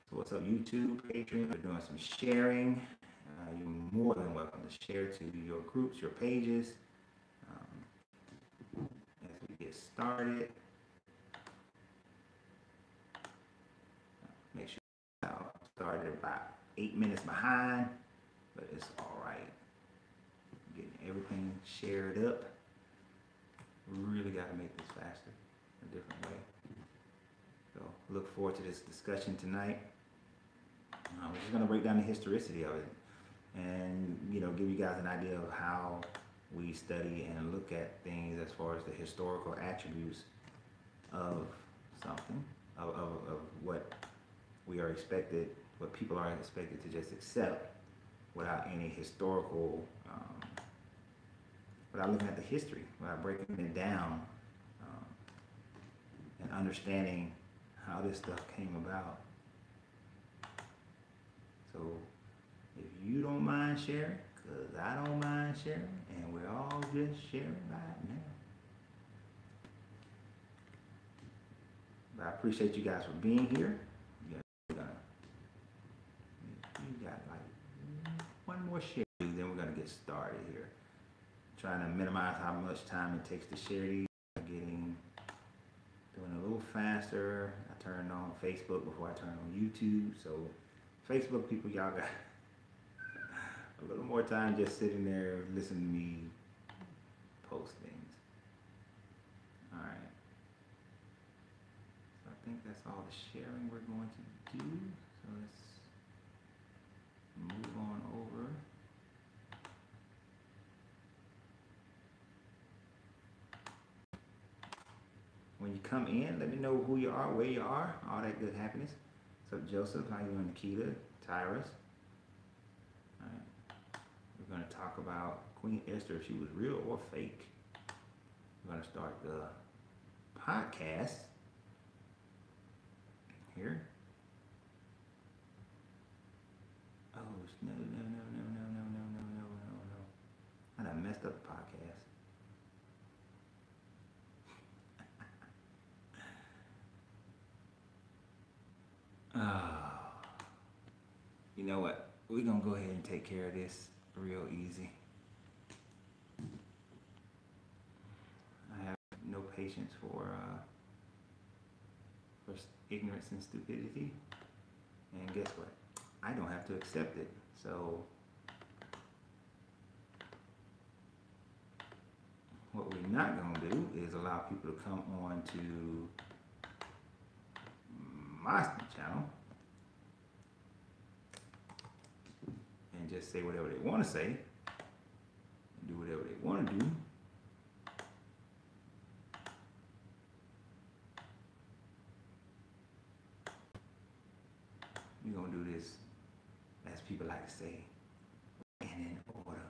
So what's up, YouTube, Patreon? We're doing some sharing. You're more than welcome to share to your groups, your pages. As we get started, make sure I started about 8 minutes behind, but it's all right. Getting everything shared up. We really got to make this faster, a different way. So look forward to this discussion tonight. We're just going to break down the historicity of it, and give you guys an idea of how we study and look at things as far as the historical attributes of something, of what we are expected, what people are expected to just accept without any historical, without looking at the history, without breaking it down, and understanding how this stuff came about. So if you don't mind sharing, because I don't mind sharing, and we're all just sharing right now. But I appreciate you guys for being here. You got like one more share, then we're gonna get started here. Trying to minimize how much time it takes to share these. Doing a little faster. I turned on Facebook before I turned on YouTube, so Facebook people, y'all got a little more time just sitting there listening to me post things. All right. So I think that's all the sharing we're going to do. So let's move on over. When you come in, let me know who you are, where you are, all that good happiness. What's up, Joseph? How you doing, Nikita, Tyrus? All right. We're going to talk about Queen Esther, if she was real or fake. We're going to start the podcast here. Oh, no. I done messed up the podcast. You know what? We're going to go ahead and take care of this real easy. I have no patience for ignorance and stupidity. And guess what? I don't have to accept it. So what we're not going to do is allow people to come on to my channel and just say whatever they want to say and do whatever they want to do. We're going to do this, as people like to say, and in order.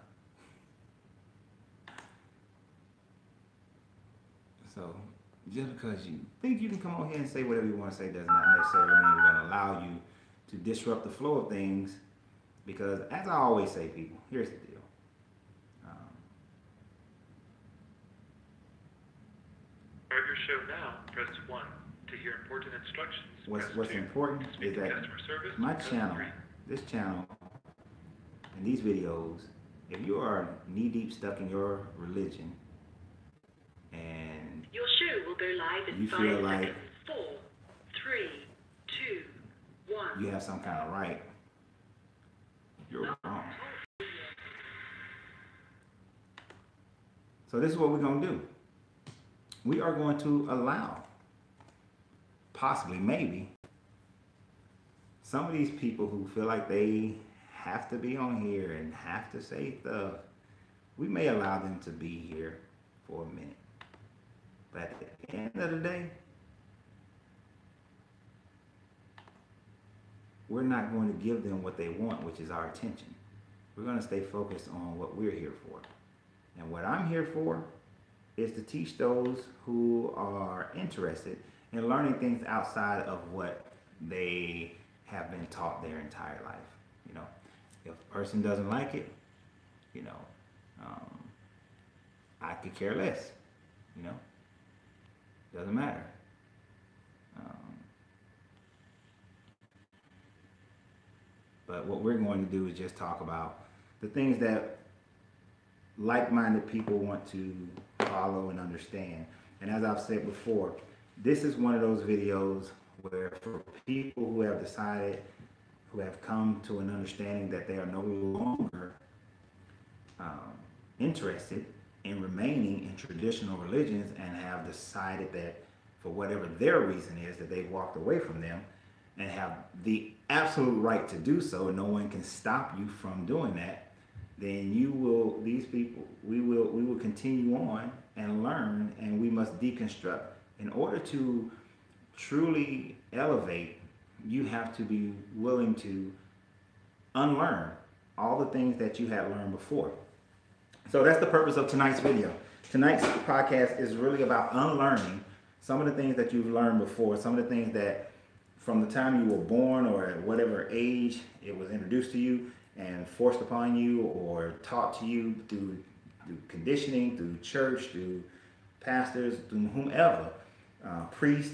So just because you think you can come on here and say whatever you want to say does not necessarily mean we're going to allow you to disrupt the flow of things, because as I always say, people, here's the deal. Start your show now. Press 1 to hear important instructions. What's important is that my channel, this channel, and these videos, if you are knee-deep stuck in your religion and your show will go live in you 5 feel like seconds. 4, 3, 2, 1. you have some kind of right, you're wrong. So this is what we're going to do. We are going to allow, possibly, maybe, some of these people who feel like they have to be on here and have to say stuff, we may allow them to be here for a minute. But at the end of the day, we're not going to give them what they want, which is our attention. We're going to stay focused on what we're here for. And what I'm here for is to teach those who are interested in learning things outside of what they have been taught their entire life. You know, if a person doesn't like it, you know, I could care less. You know, doesn't matter. But what we're going to do is just talk about the things that like-minded people want to follow and understand. And as I've said before, this is one of those videos where for people who have decided, who have come to an understanding that they are no longer interested in remaining in traditional religions and have decided that for whatever their reason is that they've walked away from them and have the absolute right to do so, and no one can stop you from doing that, then you will, these people, we will continue on and learn, and we must deconstruct. In order to truly elevate, you have to be willing to unlearn all the things that you had learned before. So that's the purpose of tonight's video. Tonight's podcast is really about unlearning some of the things that you've learned before, some of the things that from the time you were born or at whatever age it was introduced to you and forced upon you or taught to you through conditioning, through church, through pastors, through whomever, priest,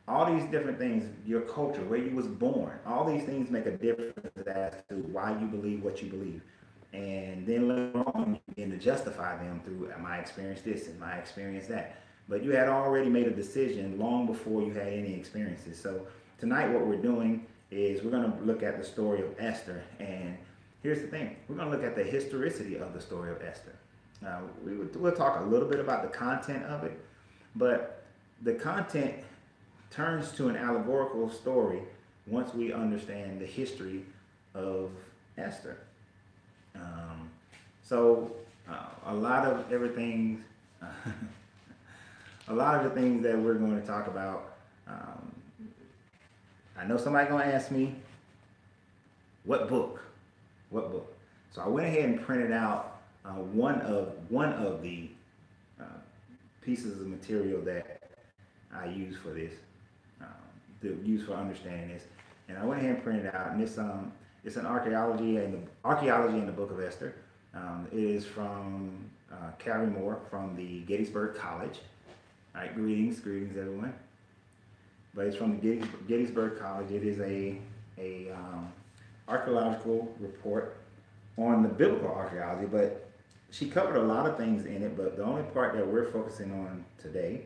all these different things, your culture, where you was born, all these things make a difference as to why you believe what you believe. And then later on, you begin to justify them through, my experience this and my experience that. But you had already made a decision long before you had any experiences. So tonight what we're doing is we're going to look at the story of Esther. And here's the thing. We're going to look at the historicity of the story of Esther. We'll talk a little bit about the content of it, but the content turns to an allegorical story once we understand the history of Esther. A lot of everything, a lot of the things that we're going to talk about, I know somebody's going to ask me, what book? What book? So I went ahead and printed out one of the pieces of material that I use for this, to use for understanding this, and I went ahead and printed it out. And it's an archaeology in the Book of Esther. It is from Carrie Moore from the Gettysburg College. All right, greetings everyone. But it's from the Gettysburg College. It is a archaeological report on the biblical archaeology, but she covered a lot of things in it, but the only part that we're focusing on today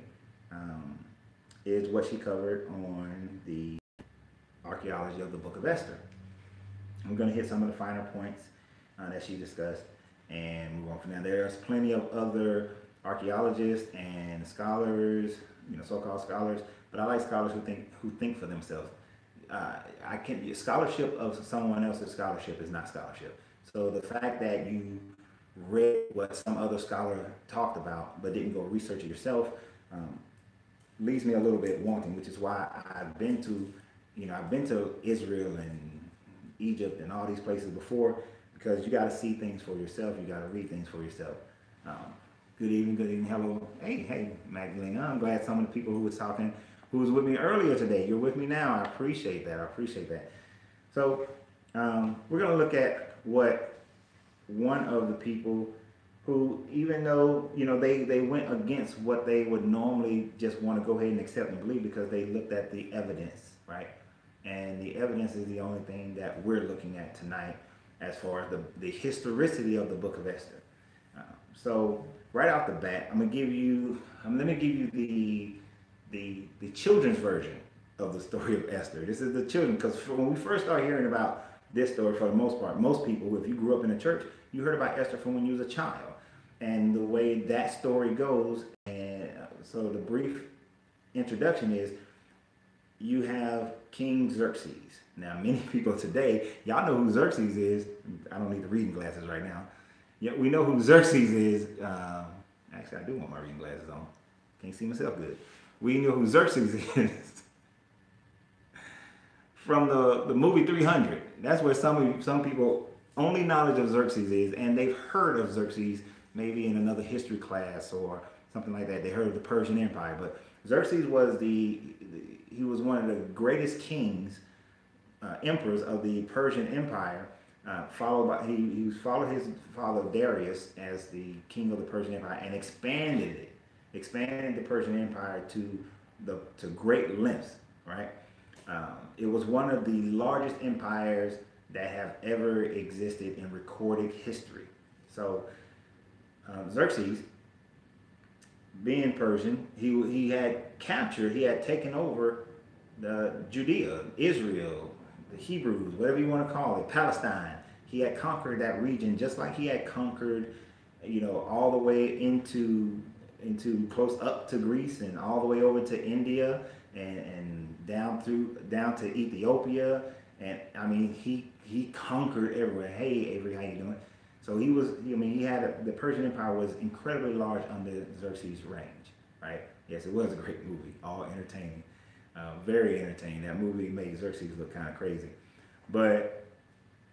is what she covered on the archaeology of the Book of Esther. I'm going to hit some of the finer points that she discussed and move on from there. There's plenty of other archaeologists and scholars, so-called scholars, but I like scholars who think for themselves. Scholarship of someone else's scholarship is not scholarship. So the fact that you read what some other scholar talked about but didn't go research it yourself leaves me a little bit wanting, which is why I've been to Israel and Egypt and all these places before, because you got to see things for yourself. You got to read things for yourself. Good evening, hello. Hey, Magdalena. I'm glad some of the people who was talking, who was with me earlier today, you're with me now. I appreciate that. So we're going to look at what one of the people who, even though, they went against what they would normally just want to go ahead and accept and believe because they looked at the evidence, right? And the evidence is the only thing that we're looking at tonight as far as the historicity of the Book of Esther. So right off the bat, let me give you the children's version of the story of Esther. This is the children, because when we first start hearing about this story, for the most part, most people, if you grew up in a church, you heard about Esther from when you was a child. And the way that story goes, and so the brief introduction is, you have King Xerxes. Now, many people today, y'all know who Xerxes is. I don't need the reading glasses right now. Yeah, we know who Xerxes is. Actually, I do want my reading glasses on. Can't see myself good. We know who Xerxes is from the movie 300. That's where some people only knowledge of Xerxes is, and they've heard of Xerxes maybe in another history class or something like that. They heard of the Persian Empire, but Xerxes was he was one of the greatest kings, emperors of the Persian Empire. He followed his father Darius as the king of the Persian Empire and expanded the Persian Empire to great lengths. Right, it was one of the largest empires that have ever existed in recorded history. So Xerxes, being Persian, he had captured, he had taken over the Judea, Israel, the Hebrews, whatever you want to call it, Palestine. He had conquered that region just like he had conquered, all the way into close up to Greece and all the way over to India and down to Ethiopia. And I mean, he conquered everywhere. Hey, Avery, how you doing? So the Persian Empire was incredibly large under Xerxes' range, right? Yes, it was a great movie, all entertaining, very entertaining. That movie made Xerxes look kind of crazy. But,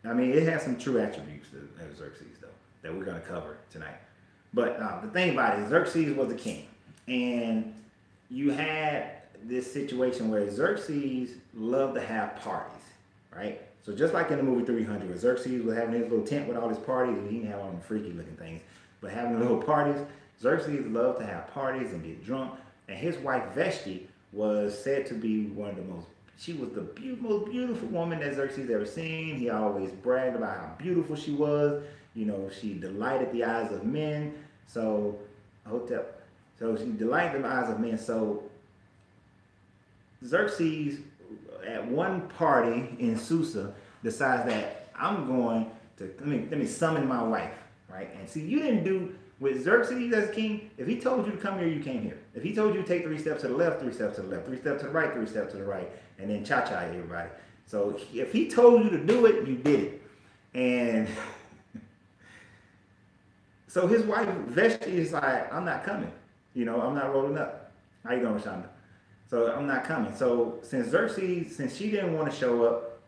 I mean, it has some true attributes of Xerxes, though, that we're going to cover tonight. But the thing about it, Xerxes was the king. And you had this situation where Xerxes loved to have parties, right? So just like in the movie 300, where Xerxes was having his little tent with all his parties, and he didn't have all them freaky looking things, but having little parties, Xerxes loved to have parties and get drunk. And his wife Vashti was said to be she was the most beautiful woman that Xerxes ever seen. He always bragged about how beautiful she was. She delighted the eyes of men. So she delighted the eyes of men. So Xerxes, at one party in Susa, decides that I'm going to let me summon my wife, right? And see, you didn't do with Xerxes as king. If he told you to come here, you came here. If he told you to take 3 steps to the left, 3 steps to the left, 3 steps to the right, 3 steps to the right, and then cha-cha everybody. So if he told you to do it, you did it. And so his wife Vashti is like, I'm not coming. I'm not rolling up. How you doing, Shonda? So I'm not coming. So since she didn't want to show up,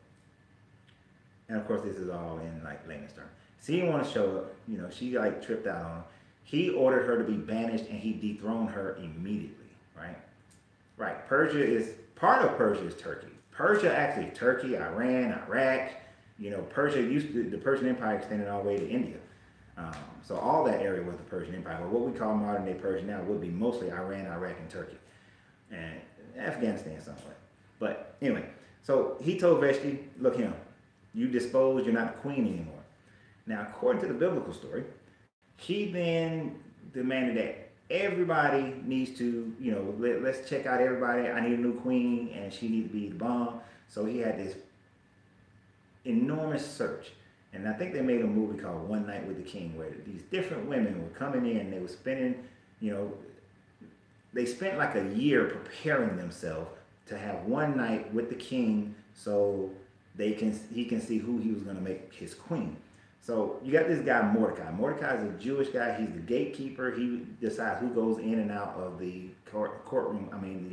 and of course this is all in like layman's terms, she didn't want to show up. She like tripped out on him. He ordered her to be banished, and he dethroned her immediately. Right. Right. Part of Persia is Turkey. Persia actually Turkey, Iran, Iraq. The Persian Empire extended all the way to India. So all that area was the Persian Empire. But what we call modern day Persia now would be mostly Iran, Iraq, and Turkey. And Afghanistan somewhere. But anyway, so he told Vashti, look here, you disposed, you're not the queen anymore. Now, according to the biblical story, he then demanded that everybody needs to, let's check out everybody. I need a new queen, and she needs to be the bomb. So he had this enormous search. And I think they made a movie called One Night with the King, where these different women were coming in, and they were spending, they spent like a year preparing themselves to have one night with the king, so he can see who he was going to make his queen. So you got this guy Mordecai. Mordecai is a Jewish guy. He's the gatekeeper. He decides who goes in and out of the courtroom. I mean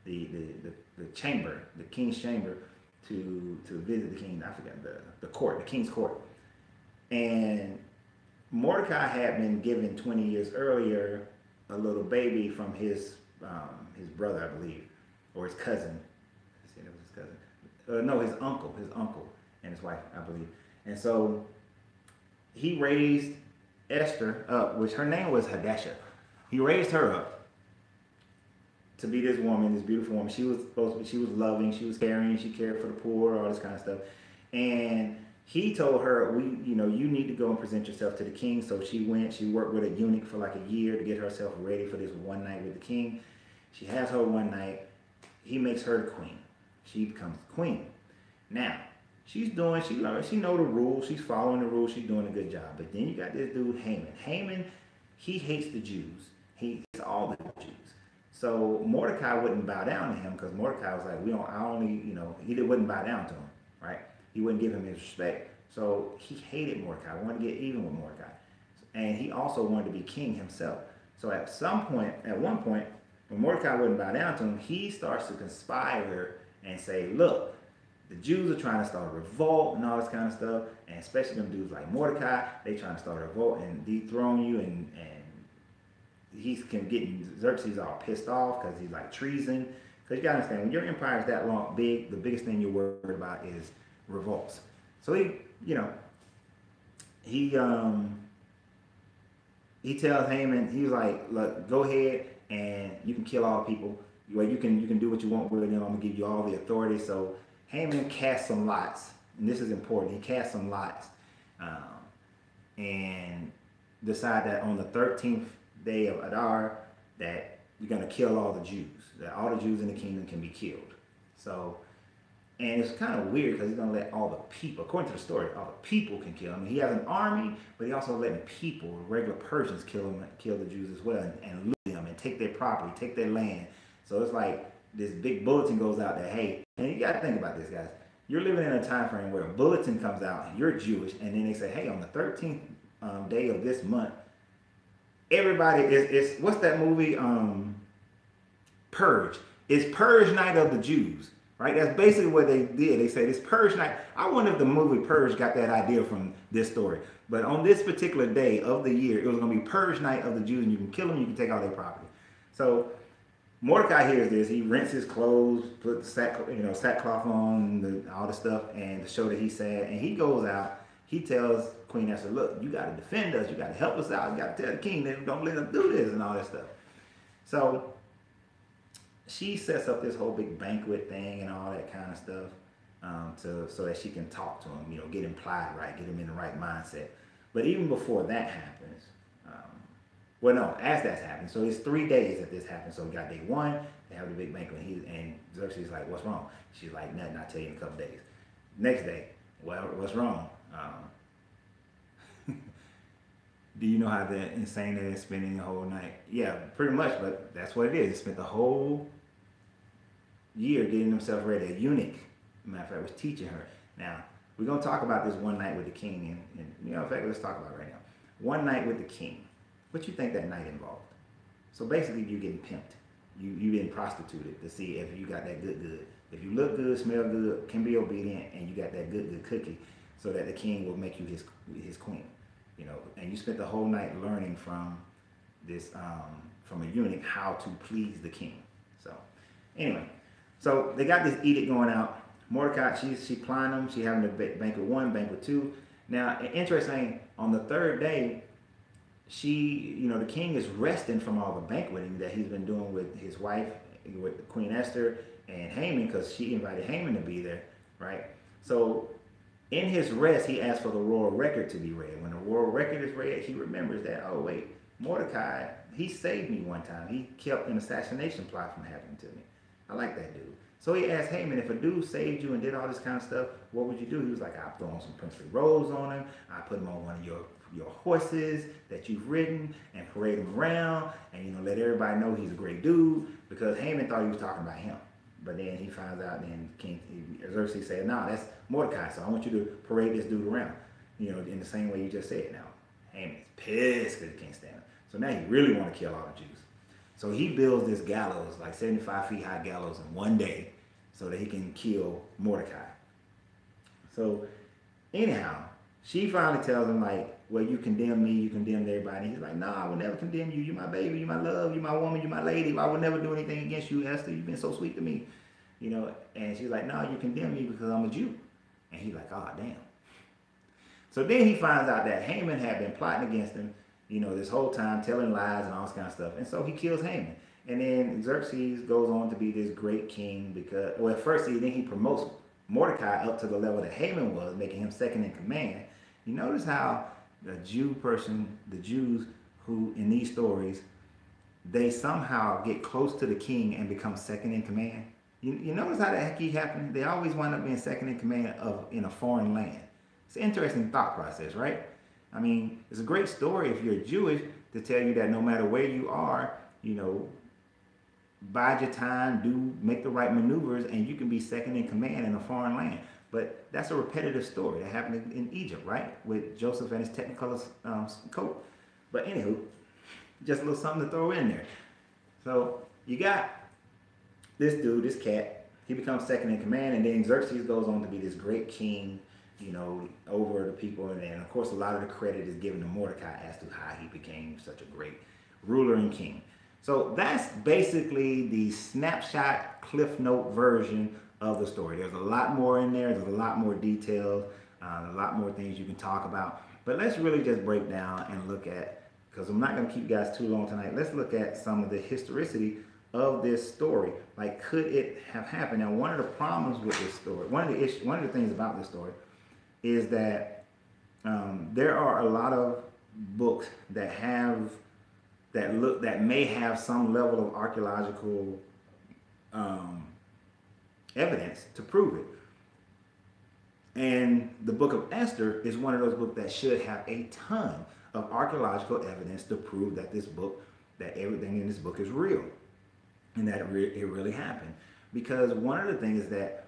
the chamber, the king's chamber, to visit the king. I forgot the court, the king's court. And Mordecai had been given 20 years earlier a little baby from his brother, I believe, or his cousin. I said it was his cousin. No, his uncle and his wife, I believe. And so he raised Esther up, which her name was Hadassah. He raised her up to be this woman, this beautiful woman. She was loving, she was caring, she cared for the poor, all this kind of stuff. And he told her, you need to go and present yourself to the king. So she went, she worked with a eunuch for like a year to get herself ready for this one night with the king. She has her one night. He makes her the queen. She becomes the queen. Now, she know the rules. She's following the rules. She's doing a good job. But then you got this dude, Haman. Haman, he hates the Jews. He hates all the Jews. So Mordecai wouldn't bow down to him because Mordecai was like, he wouldn't bow down to him, right? He wouldn't give him his respect. So he hated Mordecai, wanted to get even with Mordecai. And he also wanted to be king himself. So at one point, when Mordecai wouldn't bow down to him, he starts to conspire and say, look, the Jews are trying to start a revolt and all this kind of stuff. And especially them dudes like Mordecai, they trying to start a revolt and dethrone you. And he's getting Xerxes all pissed off because he's like treason. Because you got to understand, when your empire is that long, big, the biggest thing you're worried about is revolts. So he tells Haman, he was like, look, go ahead and you can kill all people. You can do what you want with them. I'm gonna give you all the authority. So Haman cast some lots and this is important, he cast some lots and decided that on the 13th day of Adar that you're going to kill all the Jews, that all the Jews in the kingdom can be killed. So, and it's kind of weird because he's going to let all the people, according to the story, all the people can kill him. He has an army, but he also letting people, regular Persians, kill the Jews as well, and loot them and take their property, take their land. So it's like this big bulletin goes out that, hey, and you got to think about this, guys. You're living in a time frame where a bulletin comes out, you're Jewish, and then they say, hey, on the 13th day of this month, everybody is what's that movie? Purge. It's Purge Night of the Jews. Right, that's basically what they did. They said it's Purge Night. I wonder if the movie Purge got that idea from this story. But on this particular day of the year, it was going to be Purge Night of the Jews, and you can kill them, you can take all their property. So Mordecai hears this. He rents his clothes, put the sackcloth on, all the stuff, and to show that he's sad. And he goes out. He tells Queen Esther, "Look, you got to defend us. You got to help us out. You got to tell the king that don't let us do this and all that stuff." So she sets up this whole big banquet thing and all that kind of stuff so that she can talk to him, get him plied right, get him in the right mindset. But even before that happens, as that's happened, so it's 3 days that this happens. So we got day one, they have the big banquet, and Xerxes is like, "What's wrong?" She's like, "Nothing, I'll tell you in a couple days." Next day, "Well, what's wrong?" Do you know how that insane that is spending the whole night? Yeah, pretty much, but that's what it is. He spent the whole year getting himself ready. A eunuch, matter of fact, was teaching her. Now, we're going to talk about this one night with the king, and in fact, let's talk about it right now. One night with the king. What you think that night involved? So basically, you're getting pimped. You're getting prostituted to see if you got that good. If you look good, smell good, can be obedient, and you got that good cookie, so that the king will make you his queen. And you spent the whole night learning from this, from a eunuch, how to please the king. So, anyway, so they got this edict going out. Mordecai, she plying them. She having the banquet 1, banquet 2. Now, interesting, on the 3rd day, the king is resting from all the banqueting that he's been doing with his wife, with Queen Esther and Haman, because she invited Haman to be there, right? So in his rest, he asked for the royal record to be read. When the royal record is read, he remembers that, oh wait, Mordecai, he saved me one time. He kept an assassination plot from happening to me. I like that dude. So he asked Haman, if a dude saved you and did all this kind of stuff, what would you do? He was like, I'll throw on some princely robes on him. I put him on one of your horses that you've ridden and parade him around and, let everybody know he's a great dude, because Haman thought he was talking about him. But then he finds out, and Xerxes said, "No, that's Mordecai. So I want you to parade this dude around, in the same way you just said." Now, Haman's pissed because he can't stand him. So now he really want to kill all the Jews. So he builds this gallows, like 75 feet high gallows, in one day, so that he can kill Mordecai. So anyhow, she finally tells him, like, "Well, you condemn me, you condemned everybody." And he's like, "No, I will never condemn you. You're my baby, you're my love, you're my woman, you're my lady. I will never do anything against you, Esther. You've been so sweet to me." And she's like, "No, you condemn me because I'm a Jew." And he's like, "Oh, damn." So then he finds out that Haman had been plotting against him, this whole time, telling lies and all this kind of stuff. And so he kills Haman. And then Xerxes goes on to be this great king because, well, at first, then he promotes Mordecai up to the level that Haman was, making him second in command. You notice how the Jews who, in these stories, they somehow get close to the king and become second in command. You notice how that keep happening? They always wind up being second in command in a foreign land. It's an interesting thought process, right? I mean, it's a great story if you're Jewish to tell you that no matter where you are, bide your time, make the right maneuvers, and you can be second in command in a foreign land. But that's a repetitive story that happened in Egypt, right? With Joseph and his Technicolor coat. But anywho, just a little something to throw in there. So you got this dude, this cat, he becomes second in command, and then Xerxes goes on to be this great king, over the people. And then, of course, a lot of the credit is given to Mordecai as to how he became such a great ruler and king. So that's basically the snapshot, cliff note version of the story. There's a lot more in there. There's a lot more details, a lot more things you can talk about. But let's really just break down and look at, because I'm not going to keep you guys too long tonight, let's look at some of the historicity of this story. Like, could it have happened? Now, one of the problems with this story, one of the things about this story is that there are a lot of books that may have some level of archaeological evidence to prove it. And the book of Esther is one of those books that should have a ton of archaeological evidence to prove that that everything in this book is real and that it really happened. Because one of the things is that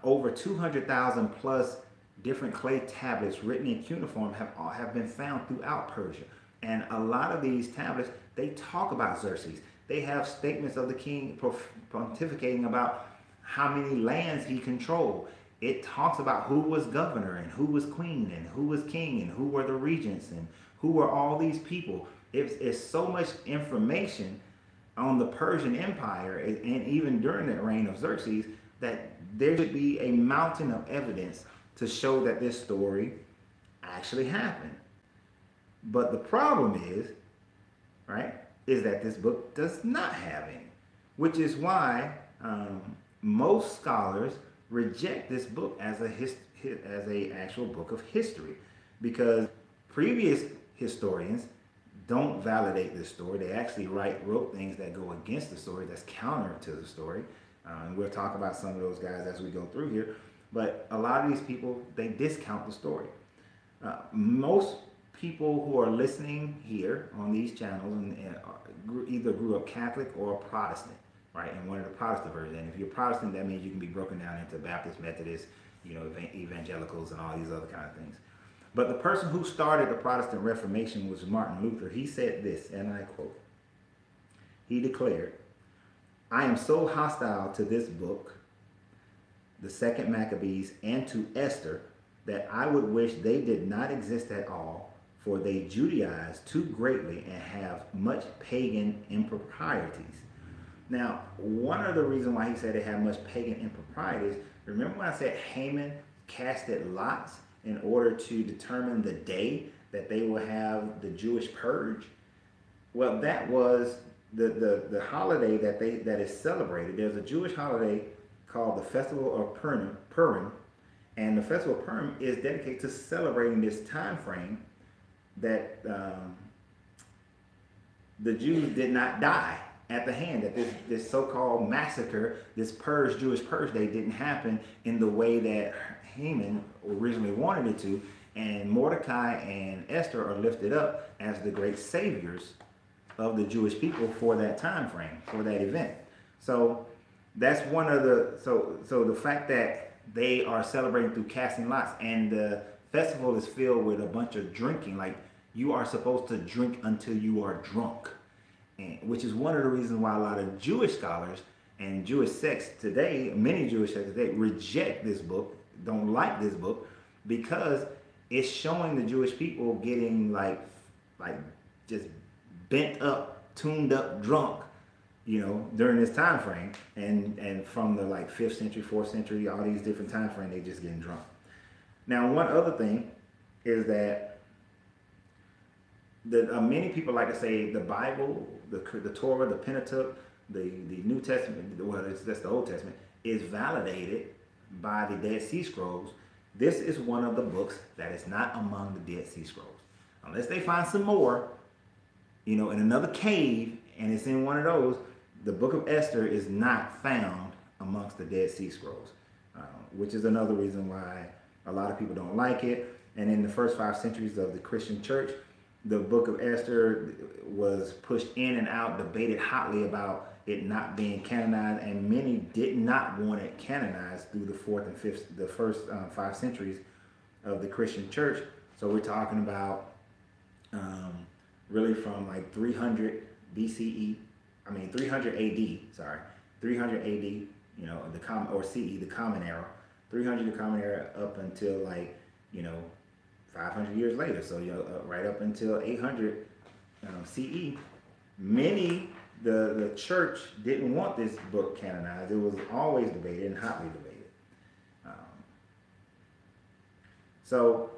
over 200,000 plus different clay tablets written in cuneiform have been found throughout Persia. And a lot of these tablets, they talk about Xerxes. They have statements of the king pontificating about how many lands he controlled. It talks about who was governor and who was queen and who was king and who were the regents and who were all these people. It's so much information on the Persian Empire and even during the reign of Xerxes that there should be a mountain of evidence to show that this story actually happened. But the problem is, right, is that this book does not have any, which is why most scholars reject this book as a actual book of history, because previous historians don't validate this story. They actually wrote things that go against the story, that's counter to the story. And we'll talk about some of those guys as we go through here. But a lot of these people, they discount the story. Most people who are listening here on these channels either grew up Catholic or Protestant, right? In one of the Protestant versions. And if you're Protestant, that means you can be broken down into Baptist, Methodist, evangelicals, and all these other kind of things. But the person who started the Protestant Reformation was Martin Luther. He said this, and I quote, he declared, "I am so hostile to this book, the Second Maccabees, and to Esther, that I would wish they did not exist at all, for they Judaize too greatly and have much pagan improprieties." Now, one of the reasons why he said they have much pagan improprieties, remember when I said Haman casted lots in order to determine the day that they will have the Jewish purge? Well, that was the holiday that is celebrated. There's a Jewish holiday called the Festival of Purim, and the Festival of Purim is dedicated to celebrating this time frame that the Jews did not die at the hand, that this so-called massacre, this purge, Jewish purge day, didn't happen in the way that Haman originally wanted it to, and Mordecai and Esther are lifted up as the great saviors of the Jewish people for that time frame, for that event. So that's one of the, so the fact that they are celebrating through casting lots, and the festival is filled with a bunch of drinking, like you are supposed to drink until you are drunk, and, which is one of the reasons why a lot of Jewish scholars and Jewish sects today, many Jewish sects today, reject this book, don't like this book, because it's showing the Jewish people getting like just bent up, tuned up, drunk, during this time frame, and from the 5th century, 4th century, all these different time frames, they just getting drunk. Now, one other thing is that many people like to say the Bible, the Torah, the Pentateuch, the New Testament, well, that's the Old Testament, is validated by the Dead Sea Scrolls. This is one of the books that is not among the Dead Sea Scrolls. Unless they find some more, in another cave, and it's in one of those, the book of Esther is not found amongst the Dead Sea Scrolls, which is another reason why a lot of people don't like it. And in the first 5 centuries of the Christian church, the book of Esther was pushed in and out, debated hotly about it not being canonized, and many did not want it canonized through the 4th and 5th, the first 5 centuries of the Christian church. So we're talking about really from 300 BCE, 300 AD, 300 AD, CE, the Common Era, 300 the Common Era up until 500 years later. So right up until 800 CE, many the church didn't want this book canonized. It was always debated and hotly debated. So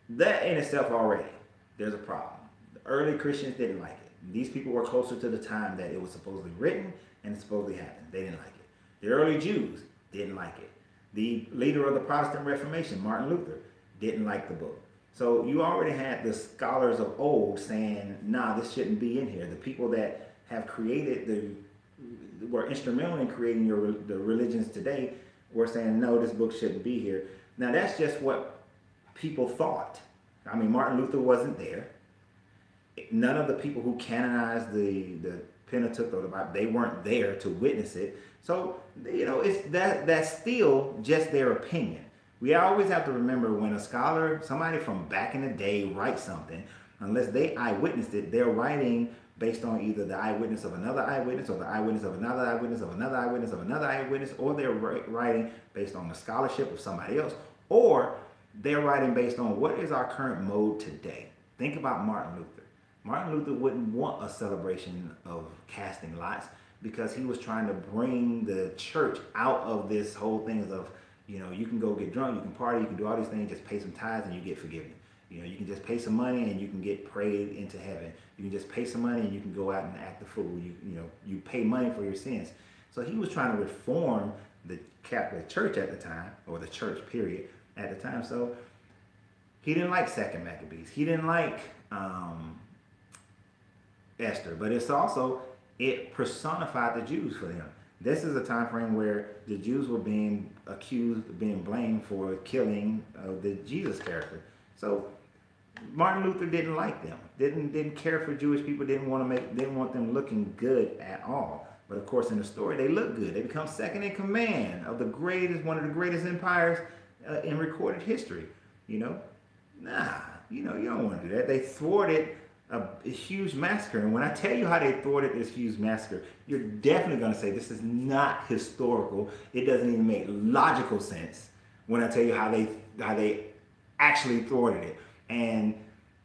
that in itself already, there's a problem. The early Christians didn't like it. These people were closer to the time that it was supposedly written and it supposedly happened. They didn't like it. The early Jews didn't like it. The leader of the Protestant Reformation, Martin Luther, didn't like the book. So you already had the scholars of old saying, nah, this shouldn't be in here. The people that have created were instrumental in creating the religions today were saying, no, this book shouldn't be here. Now that's just what people thought. I mean, Martin Luther wasn't there. None of the people who canonized the Pentateuch or the Bible, they weren't there to witness it. So, you know, that's still just their opinion. We always have to remember when a scholar, somebody from back in the day writes something, unless they eyewitnessed it, they're writing based on either the eyewitness of another eyewitness or the eyewitness of another eyewitness of another eyewitness of another eyewitness, or they're writing based on the scholarship of somebody else, or they're writing based on what is our current mode today. Think about Martin Luther. Martin Luther wouldn't want a celebration of casting lots because he was trying to bring the church out of this whole thing of, you know, you can go get drunk, you can party, you can do all these things, just pay some tithes and you get forgiven. You know, you can just pay some money and you can get prayed into heaven. You can just pay some money and you can go out and act the fool. You pay money for your sins. So he was trying to reform the Catholic Church at the time, or the church period at the time. So he didn't like Second Maccabees. He didn't like Esther, but it personified the Jews for them. This is a time frame where the Jews were being accused, being blamed for killing the Jesus character. So Martin Luther didn't like them, didn't care for Jewish people, didn't want them looking good at all. But of course, in the story, they look good. They become second in command of one of the greatest empires in recorded history. You know, you don't want to do that. They thwarted a huge massacre. And when I tell you how they thwarted this huge massacre, you're definitely going to say this is not historical. It doesn't even make logical sense when I tell you how they actually thwarted it. And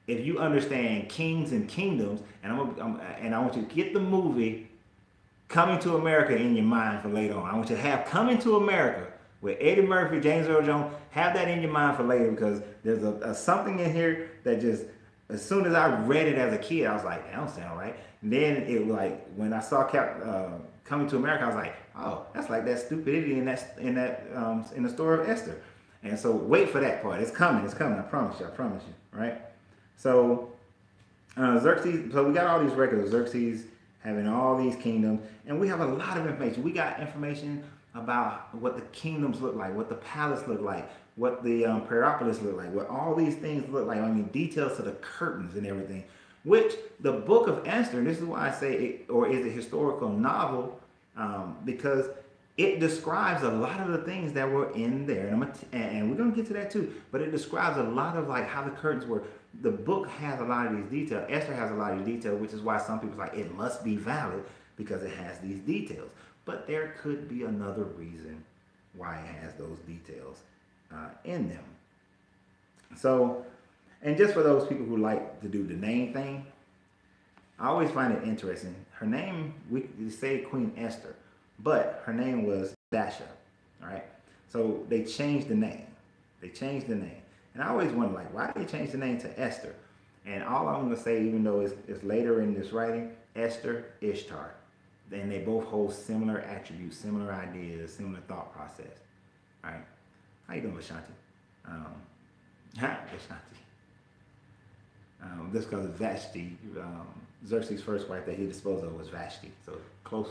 if you understand kings and kingdoms, and I want you to get the movie Coming to America in your mind for later on. I want you to have Coming to America with Eddie Murphy, James Earl Jones. Have that in your mind for later, because there's a something in here that just, as soon as I read it as a kid, I was like, that don't sound right. And then it was like, when I saw Coming to America, I was like, oh, that's like that stupidity in the story of Esther. And so wait for that part. It's coming. I promise you, right? So Xerxes, so we got all these records of Xerxes having all these kingdoms, and we have a lot of information. We got information about what the kingdoms look like, what the palace looked like, what the Persepolis looked like, what all these things look like. I mean, details to the curtains and everything, which the book of Esther, and this is why I say it, or is a historical novel, because it describes a lot of the things that were in there, and we're going to get to that too, but it describes a lot of like how the curtains were. The book has a lot of these details. Esther has a lot of these details, which is why some people are like, it must be valid because it has these details. But there could be another reason why it has those details in them. So, and just for those people who like to do the name thing, I always find it interesting. Her name, we say Queen Esther, but her name was Dasha, all right? So they changed the name. And I always wonder, like, why did they change the name to Esther? And all I'm going to say, even though it's later in this writing, Esther, Ishtar. And they both hold similar attributes, similar ideas, similar thought process. All right? How you doing, Ashanti? Ashanti. This because Vashti, Xerxes' first wife that he disposed of was Vashti. So close,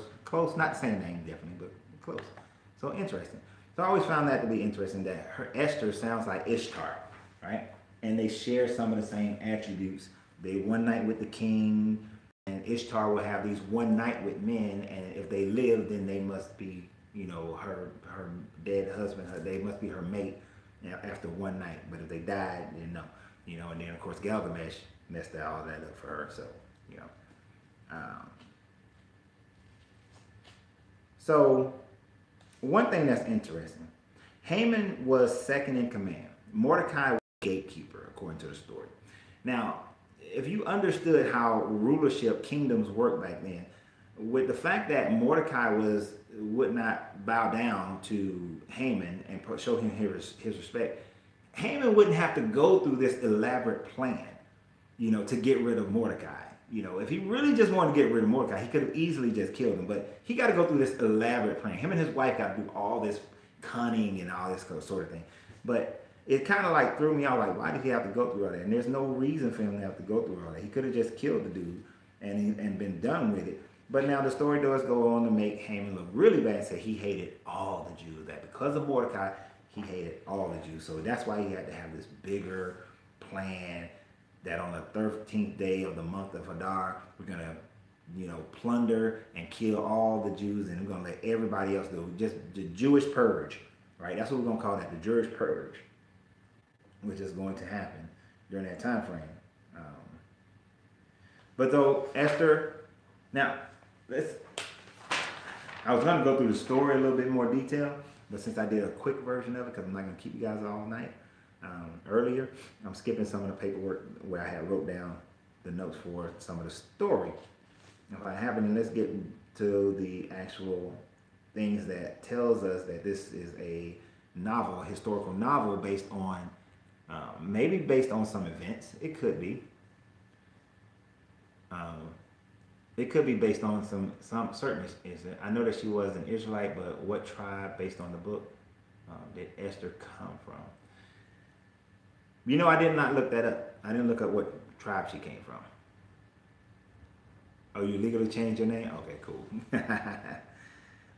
not the same name definitely, but close. So interesting. So I always found that to be interesting, that her Esther sounds like Ishtar, right? And they share some of the same attributes. They one night with the king, and Ishtar will have these one night with men, and if they live, then they must be, her dead husband, they must be her mate after one night. But if they died, then no. And then of course Gilgamesh messed all that up for her. So, so one thing that's interesting, Haman was second in command. Mordecai was gatekeeper, according to the story. Now, if you understood how rulership, kingdoms worked back then, with the fact that Mordecai would not bow down to Haman and show him his respect, Haman wouldn't have to go through this elaborate plan, to get rid of Mordecai. You know, if he really just wanted to get rid of Mordecai, he could have easily just killed him. But he got to go through this elaborate plan. Him and his wife got to do all this cunning and all this sort of thing. But it kind of like threw me out. Like, why did he have to go through all that? And there's no reason for him to have to go through all that. He could have just killed the dude and been done with it. But now the story does go on to make Haman look really bad and say he hated all the Jews. That because of Mordecai, he hated all the Jews. So that's why he had to have this bigger plan that on the 13th day of the month of Adar, we're going to, you know, plunder and kill all the Jews, and we're going to let everybody else do it. Just the Jewish purge, right? That's what we're going to call that, the Jewish purge, which is going to happen during that time frame. But though Esther, now, I was going to go through the story a little bit more detail, but since I did a quick version of it, because I'm not going to keep you guys all night, earlier, I'm skipping some of the paperwork where I had wrote down the notes for some of the story. If I haven't, let's get to the actual things that tells us that this is a novel, a historical novel based on, maybe based on some events. It could be. It could be based on some certain incident. I know that she was an Israelite, but what tribe, based on the book, did Esther come from? You know, I did not look that up. I didn't look up what tribe she came from. Oh, you legally changed your name? Okay, cool.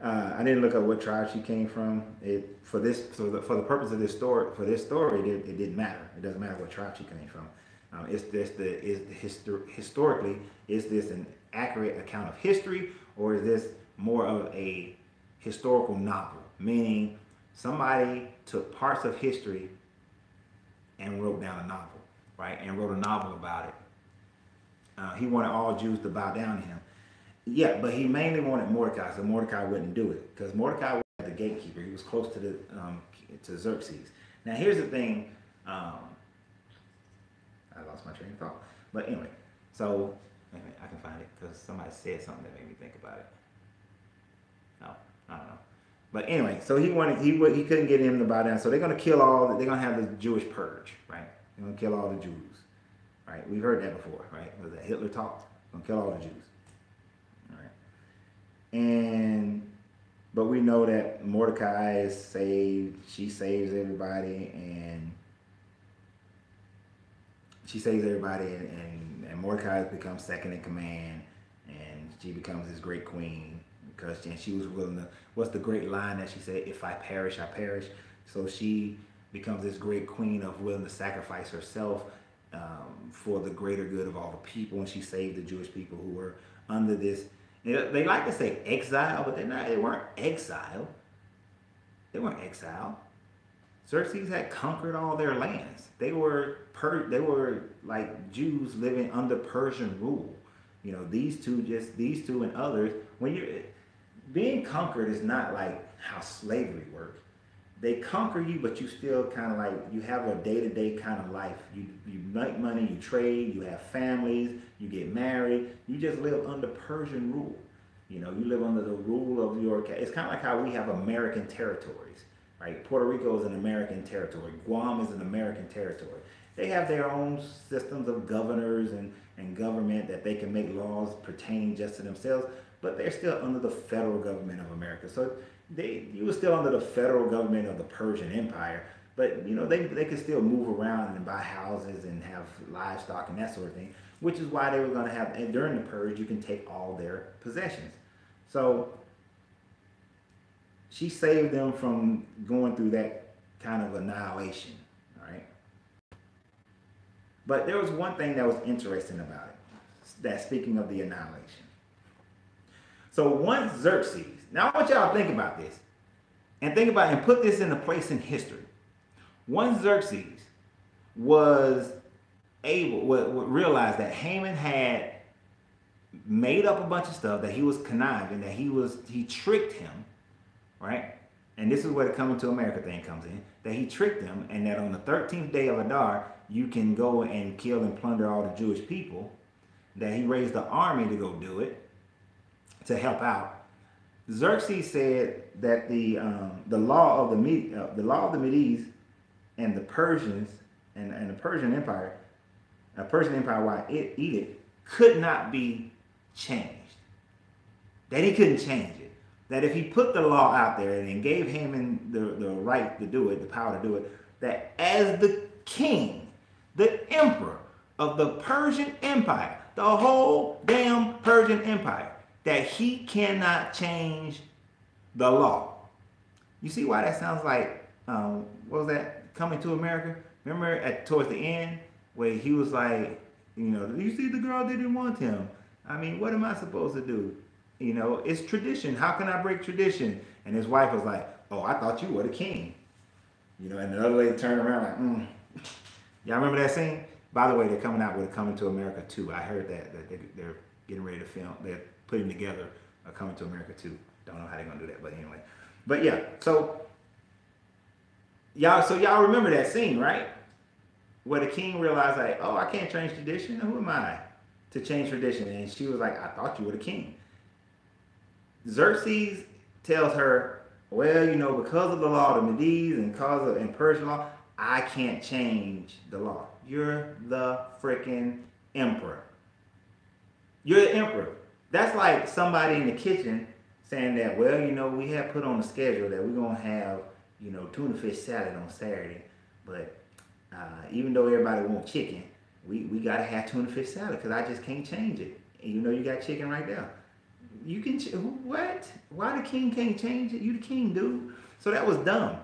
I didn't look up what tribe she came from. For the purpose of this story, it didn't matter. It doesn't matter what tribe she came from. Historically, is this an accurate account of history, or is this more of a historical novel? Meaning, somebody took parts of history and wrote down a novel, right? And wrote a novel about it. He wanted all Jews to bow down to him. Yeah, but he mainly wanted Mordecai, so Mordecai wouldn't do it because Mordecai was the gatekeeper. He was close to Xerxes. Now, here's the thing. I lost my train of thought. But anyway, so I can find it because somebody said something that made me think about it. No, I don't know. But anyway, so he couldn't get him to bow down. So they're gonna kill they're gonna have the Jewish purge, right? They're gonna kill all the Jews, right? We've heard that before, right? Was that Hitler talk? Gonna kill all the Jews, all right? But we know that Mordecai is saved. She saves everybody, and Mordecai becomes second in command, and she becomes this great queen because she was willing to. What's the great line that she said? If I perish, I perish. So she becomes this great queen of willing to sacrifice herself for the greater good of all the people, and she saved the Jewish people who were under this. They like to say exile, but they weren't exiled. They weren't exiled. Xerxes had conquered all their lands. They were like Jews living under Persian rule. You know, these two and others. When you're being conquered is not like how slavery worked. They conquer you, but you still kind of like you have a day-to-day kind of life. You make money, you trade, you have families, you get married. You just live under Persian rule. You know, you live under the rule of your. It's kind of like how we have American territories. Right? Puerto Rico is an American territory. Guam is an American territory. They have their own systems of governors and government that they can make laws pertaining just to themselves, but they're still under the federal government of America. So you were still under the federal government of the Persian Empire, but you know they could still move around and buy houses and have livestock and that sort of thing, which is why they were going to have, and during the purge, you can take all their possessions. So she saved them from going through that kind of annihilation, all right? But there was one thing that was interesting about it, that speaking of the annihilation. So once Xerxes, now I want y'all to think about this, and put this in a place in history. Once Xerxes was realized that Haman had made up a bunch of stuff, that he was conniving, that he tricked him, right? And this is where the coming to America thing comes in, that he tricked them, and that on the 13th day of Adar, you can go and kill and plunder all the Jewish people, that he raised the army to go do it, to help out. Xerxes said that the law of the Medes and the Persians and the Persian Empire, Persian Empire, while it could not be changed. That he couldn't change it. That if he put the law out there and gave Haman the right to do it, the power to do it, that as the king, the emperor of the Persian Empire, the whole damn Persian Empire, that he cannot change the law. You see why that sounds like, what was that, Coming to America? Remember towards the end where he was like, you see the girl didn't want him. I mean, what am I supposed to do? It's tradition. How can I break tradition? And his wife was like, oh, I thought you were the king. And the other lady turned around like, Y'all remember that scene? By the way, they're coming out with a Coming to America 2. I heard that they're getting ready to film. They're putting together a Coming to America 2. Don't know how they're going to do that, but anyway. But yeah, so y'all remember that scene, right? Where the king realized like, oh, I can't change tradition. Who am I to change tradition? And she was like, I thought you were the king. Xerxes tells her, well, because of the law, the Medes and Persian law, I can't change the law. You're the freaking emperor. You're the emperor. That's like somebody in the kitchen saying that, well, we have put on the schedule that we're going to have, tuna fish salad on Saturday. But even though everybody wants chicken, we got to have tuna fish salad because I just can't change it. And you got chicken right there. You can, what? Why the king can't change it? You the king, dude. So that was dumb.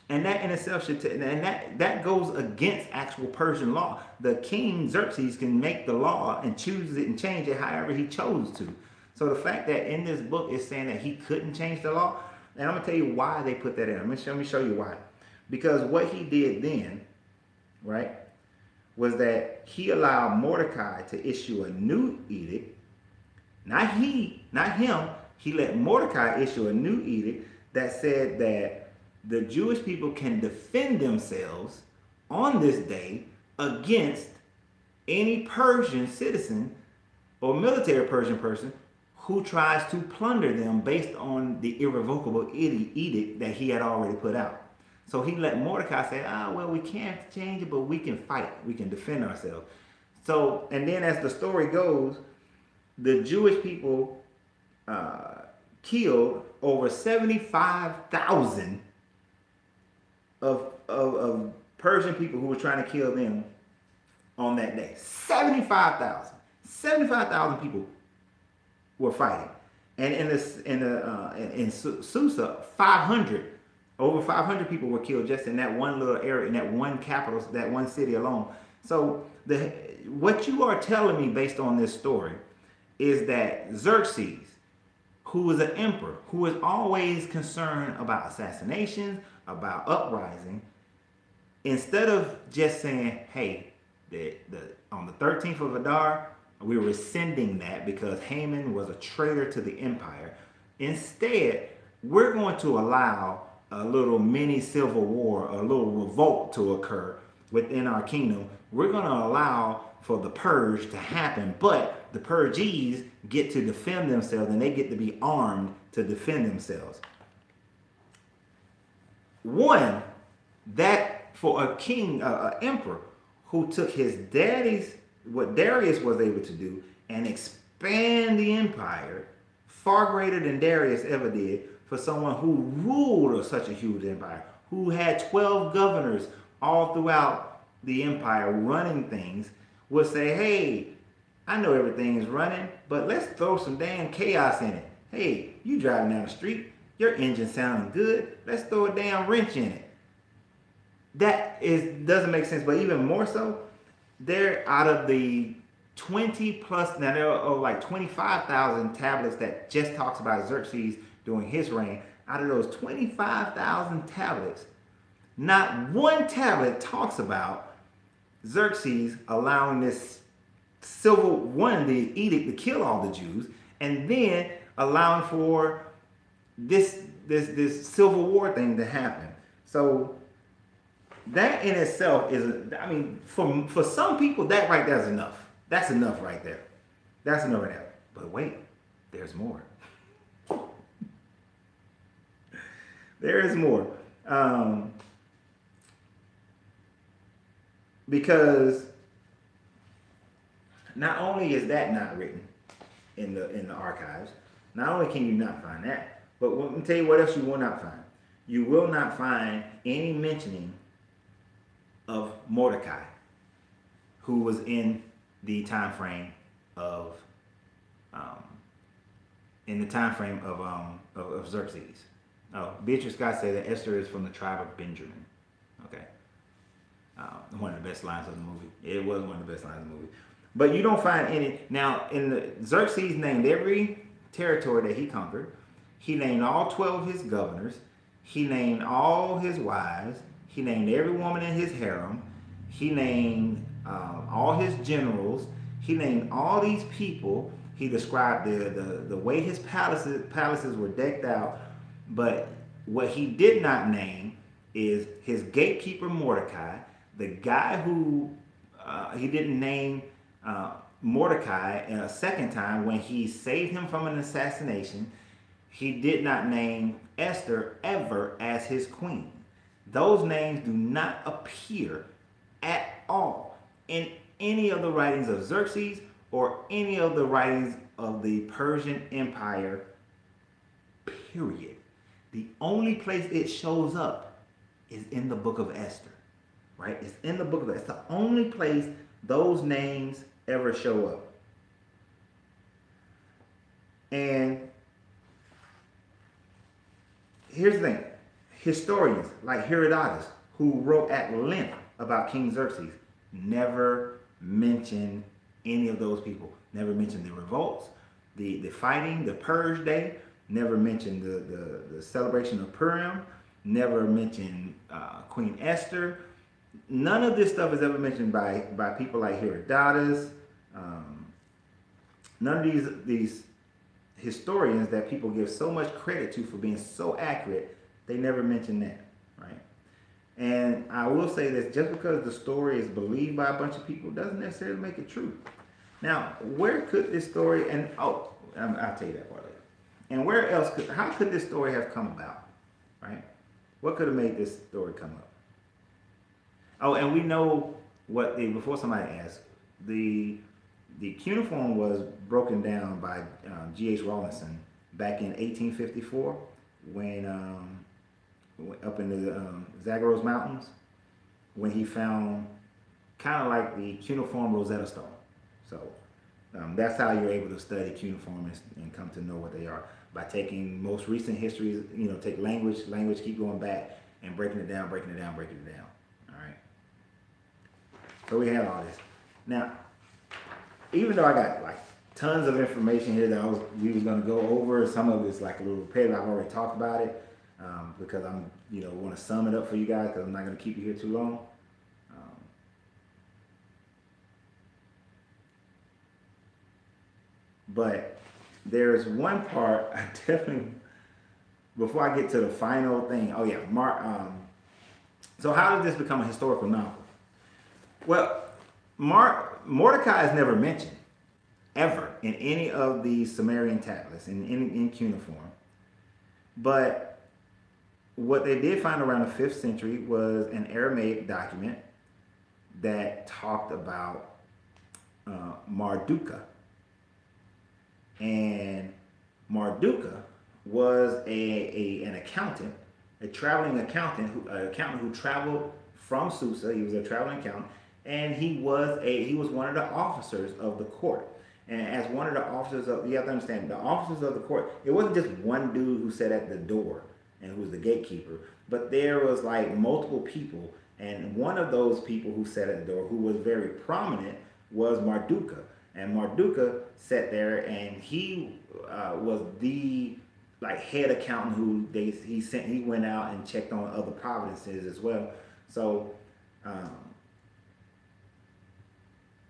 And that in itself should, and that goes against actual Persian law. The king, Xerxes, can make the law and choose it and change it however he chose to. So the fact that in this book it's saying that he couldn't change the law, and I'm going to tell you why they put that in. Let me show you why. Because what he did then, right, was that he allowed Mordecai to issue a new edict. Not him. He let Mordecai issue a new edict that said that the Jewish people can defend themselves on this day against any Persian citizen or military Persian person who tries to plunder them based on the irrevocable edict that he had already put out. So he let Mordecai say, well, we can't change it, but we can fight. We can defend ourselves. So, and then as the story goes, the Jewish people killed over 75,000 of Persian people who were trying to kill them on that day. 75,000. 75,000 people were fighting. And in Susa, over 500 people were killed just in that one little area, in that one capital, that one city alone. So what you are telling me based on this story is that Xerxes, who was an emperor, who was always concerned about assassinations, about uprising, instead of just saying, hey, on the 13th of Adar, we're rescinding that because Haman was a traitor to the empire. Instead, we're going to allow a little mini civil war, a little revolt to occur within our kingdom. We're going to allow for the purge to happen, but the purgees get to defend themselves and they get to be armed to defend themselves. One, that for a king, an emperor who took his daddy's, what Darius was able to do, and expand the empire far greater than Darius ever did, for someone who ruled such a huge empire, who had 12 governors all throughout the empire running things, would say, hey, I know everything is running, but let's throw some damn chaos in it. Hey, you driving down the street, your engine sounding good, let's throw a damn wrench in it. That doesn't make sense, but even more so, they're out of the 20 plus, now there are like 25,000 tablets that just talks about Xerxes during his reign. Out of those 25,000 tablets, not one tablet talks about Xerxes allowing this the edict to kill all the Jews, and then allowing for this civil war thing to happen. So that in itself is, I mean, for some people, that right there is enough. That's enough right there. That's enough right there. But wait, there's more. There is more. Because not only is that not written in the archives, not only can you not find that, but let me tell you what else you will not find. You will not find any mentioning of Mordecai, who was in the time frame of Xerxes. Oh, Beatrice Scott said that Esther is from the tribe of Benjamin. Okay. One of the best lines of the movie. It was one of the best lines of the movie. But you don't find any. Now, Xerxes named every territory that he conquered. He named all 12 of his governors. He named all his wives. He named every woman in his harem. He named all his generals. He named all these people. He described the way his palaces were decked out. But what he did not name is his gatekeeper Mordecai, the guy who he didn't name Mordecai a second time when he saved him from an assassination. He did not name Esther ever as his queen. Those names do not appear at all in any of the writings of Xerxes or any of the writings of the Persian Empire, period. The only place it shows up is in the book of Esther, right? It's in the book of Esther. It's the only place those names ever show up. And here's the thing. Historians like Herodotus, who wrote at length about King Xerxes, never mention any of those people. Never mentioned the revolts, the fighting, the Purge Day. Never mentioned the celebration of Purim. Never mentioned Queen Esther. None of this stuff is ever mentioned by people like Herodotus. None of these historians that people give so much credit to for being so accurate, they never mention that, right? And I will say this, just because the story is believed by a bunch of people doesn't necessarily make it true. Now, where could this story, and I'll tell you that part later. And where else how could this story have come about, right? What could have made this story come up? Oh, and we know before somebody asks, the cuneiform was broken down by G.H. Rawlinson back in 1854 when up in the Zagros Mountains, when he found kind of like the cuneiform Rosetta Stone. So that's how you're able to study cuneiform and come to know what they are, by taking most recent histories, take language, keep going back and breaking it down. All right. So we have all this. Now, even though I got like tons of information here that we was going to go over, some of it's like a little repetitive. I've already talked about it because I'm, want to sum it up for you guys because I'm not going to keep you here too long. But there's one part I definitely, before I get to the final thing. Oh yeah, so how did this become a historical novel? Well, Mordecai is never mentioned ever in any of the Sumerian tablets in cuneiform. But what they did find around the 5th century was an Aramaic document that talked about Marduka. And Marduka was an accountant, a traveling accountant, who traveled from Susa. He was a traveling accountant, and he was one of the officers of the court. And as one of the officers you have to understand, the officers of the court, it wasn't just one dude who sat at the door and who was the gatekeeper, but there was like multiple people. And one of those people who sat at the door, who was very prominent, was Marduka. And Marduka sat there, and he was the head accountant who he went out and checked on other provinces as well. So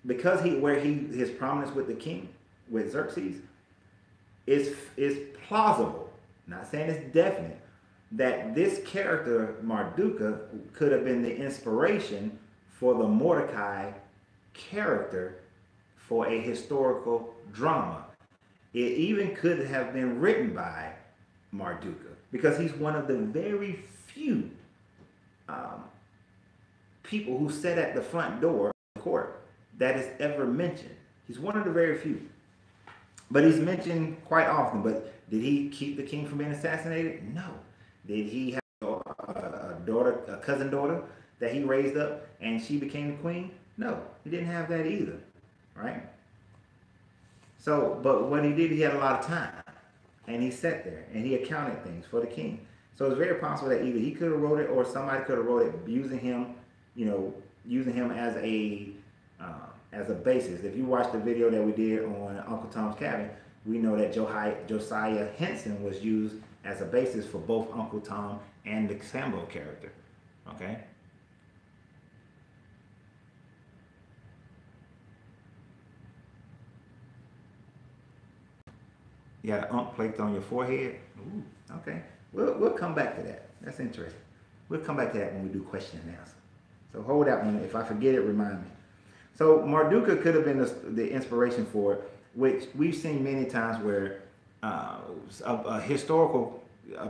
because his prominence with the king, with Xerxes, is plausible, not saying it's definite, that this character Marduka could have been the inspiration for the Mordecai character for a historical drama. It even could have been written by Marduka, because he's one of the very few people who sat at the front door of the court that is ever mentioned. He's one of the very few. But he's mentioned quite often. But did he keep the king from being assassinated? No. Did he have a daughter, a cousin daughter that he raised up and she became the queen? No, he didn't have that either, right? So, but what he did, he had a lot of time. And he sat there and he accounted things for the king. So it's very possible that either he could have wrote it or somebody could have wrote it using him, using him as a basis. If you watch the video that we did on Uncle Tom's Cabin, we know that Josiah Henson was used as a basis for both Uncle Tom and the Sambo character. Okay? You got an unk plate on your forehead? Ooh, okay. We'll come back to that. That's interesting. We'll come back to that when we do question and answer. So hold that one. If I forget it, remind me. So Marduka could have been the inspiration for it, which we've seen many times where a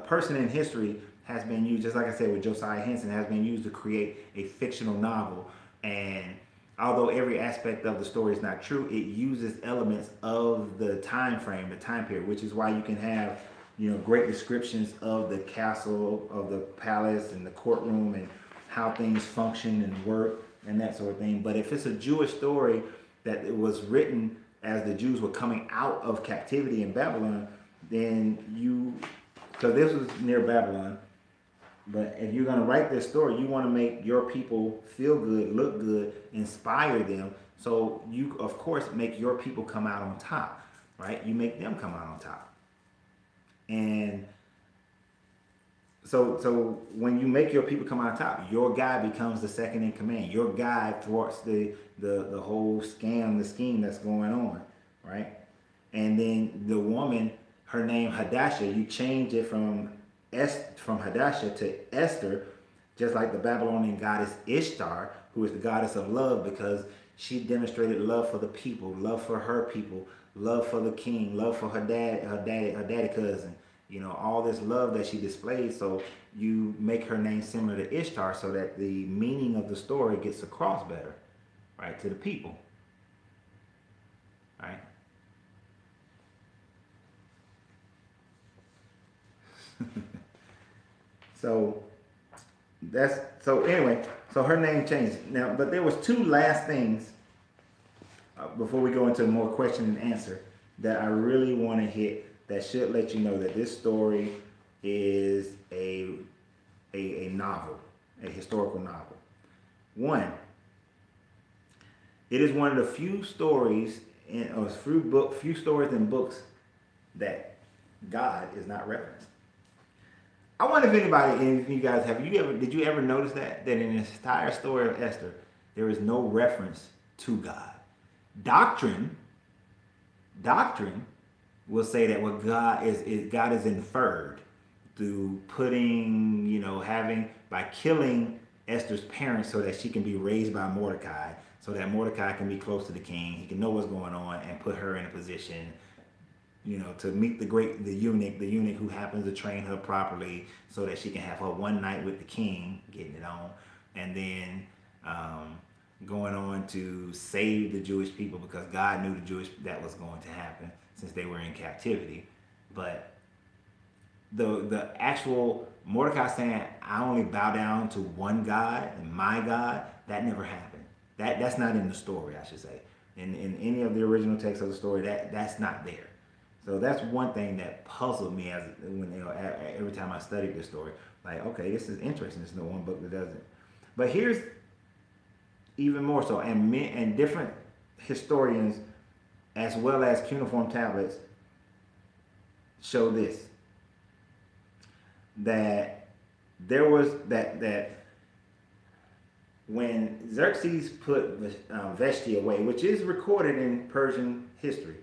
person in history has been used, just like I said with Josiah Henson, has been used to create a fictional novel. And although every aspect of the story is not true, it uses elements of the time frame, the time period, which is why you can have, great descriptions of the castle, of the palace and the courtroom and how things function and work and that sort of thing. But if it's a Jewish story that it was written as the Jews were coming out of captivity in Babylon, then so this was near Babylon, but if you're going to write this story, you want to make your people feel good, look good, inspire them. So you, of course, make your people come out on top, right? You make them come out on top. And so when you make your people come out on top, your guy becomes the second in command. Your guy thwarts the whole scam, the scheme that's going on, right? And then the woman, her name Hadassah, you change it from Hadassah to Esther, just like the Babylonian goddess Ishtar, who is the goddess of love, because she demonstrated love for the people, love for her people, love for the king, love for her daddy cousin, all this love that she displayed. So you make her name similar to Ishtar so that the meaning of the story gets across better, right, to the people, right? So her name changed now, but there was two last things before we go into more question and answer that I really want to hit that should let you know that this story is a novel, a historical novel. One, it is one of the few stories few stories in books that God is not referenced. I wonder if any of you guys did you ever notice that in this entire story of Esther, there is no reference to God. Doctrine will say that what God is inferred through putting, by killing Esther's parents so that she can be raised by Mordecai, so that Mordecai can be close to the king, he can know what's going on and put her in a position, to meet the eunuch who happens to train her properly so that she can have her one night with the king, getting it on, and then going on to save the Jewish people because God knew that was going to happen since they were in captivity. But the actual Mordecai saying, I only bow down to one God and my God, that never happened. That's not in the story, I should say. In any of the original text of the story, that's not there. So that's one thing that puzzled me every time I studied this story. Like, okay, this is interesting. There's no one book that does it. But here's even more so, and different historians, as well as cuneiform tablets, show this: that there was that when Xerxes put Vashti away, which is recorded in Persian history.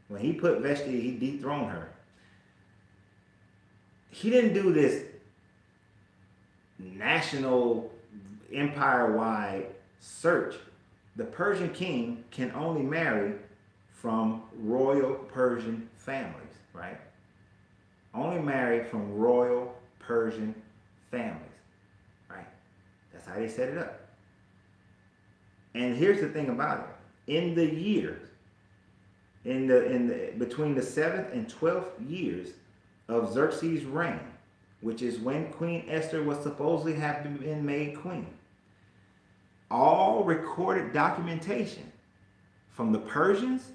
When he put Vashti, he dethroned her. He didn't do this national, empire-wide search. The Persian king can only marry from royal Persian families, right? Only marry from royal Persian families, right? That's how they set it up. And here's the thing about it. In the years between the 7th and 12th years of Xerxes' reign, which is when Queen Esther was supposedly have been made queen. All recorded documentation from the Persians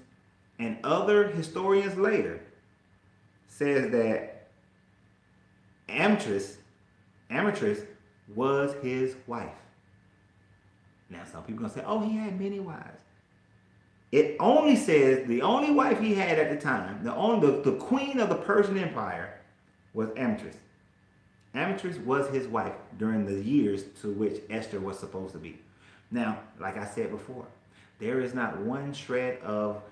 and other historians later says that Amytris was his wife. Now some people are gonna say, oh, he had many wives. It only says the only wife he had at the time, the queen of the Persian Empire, was Amytris. Amytris was his wife during the years to which Esther was supposed to be. Now, like I said before, there is not one shred of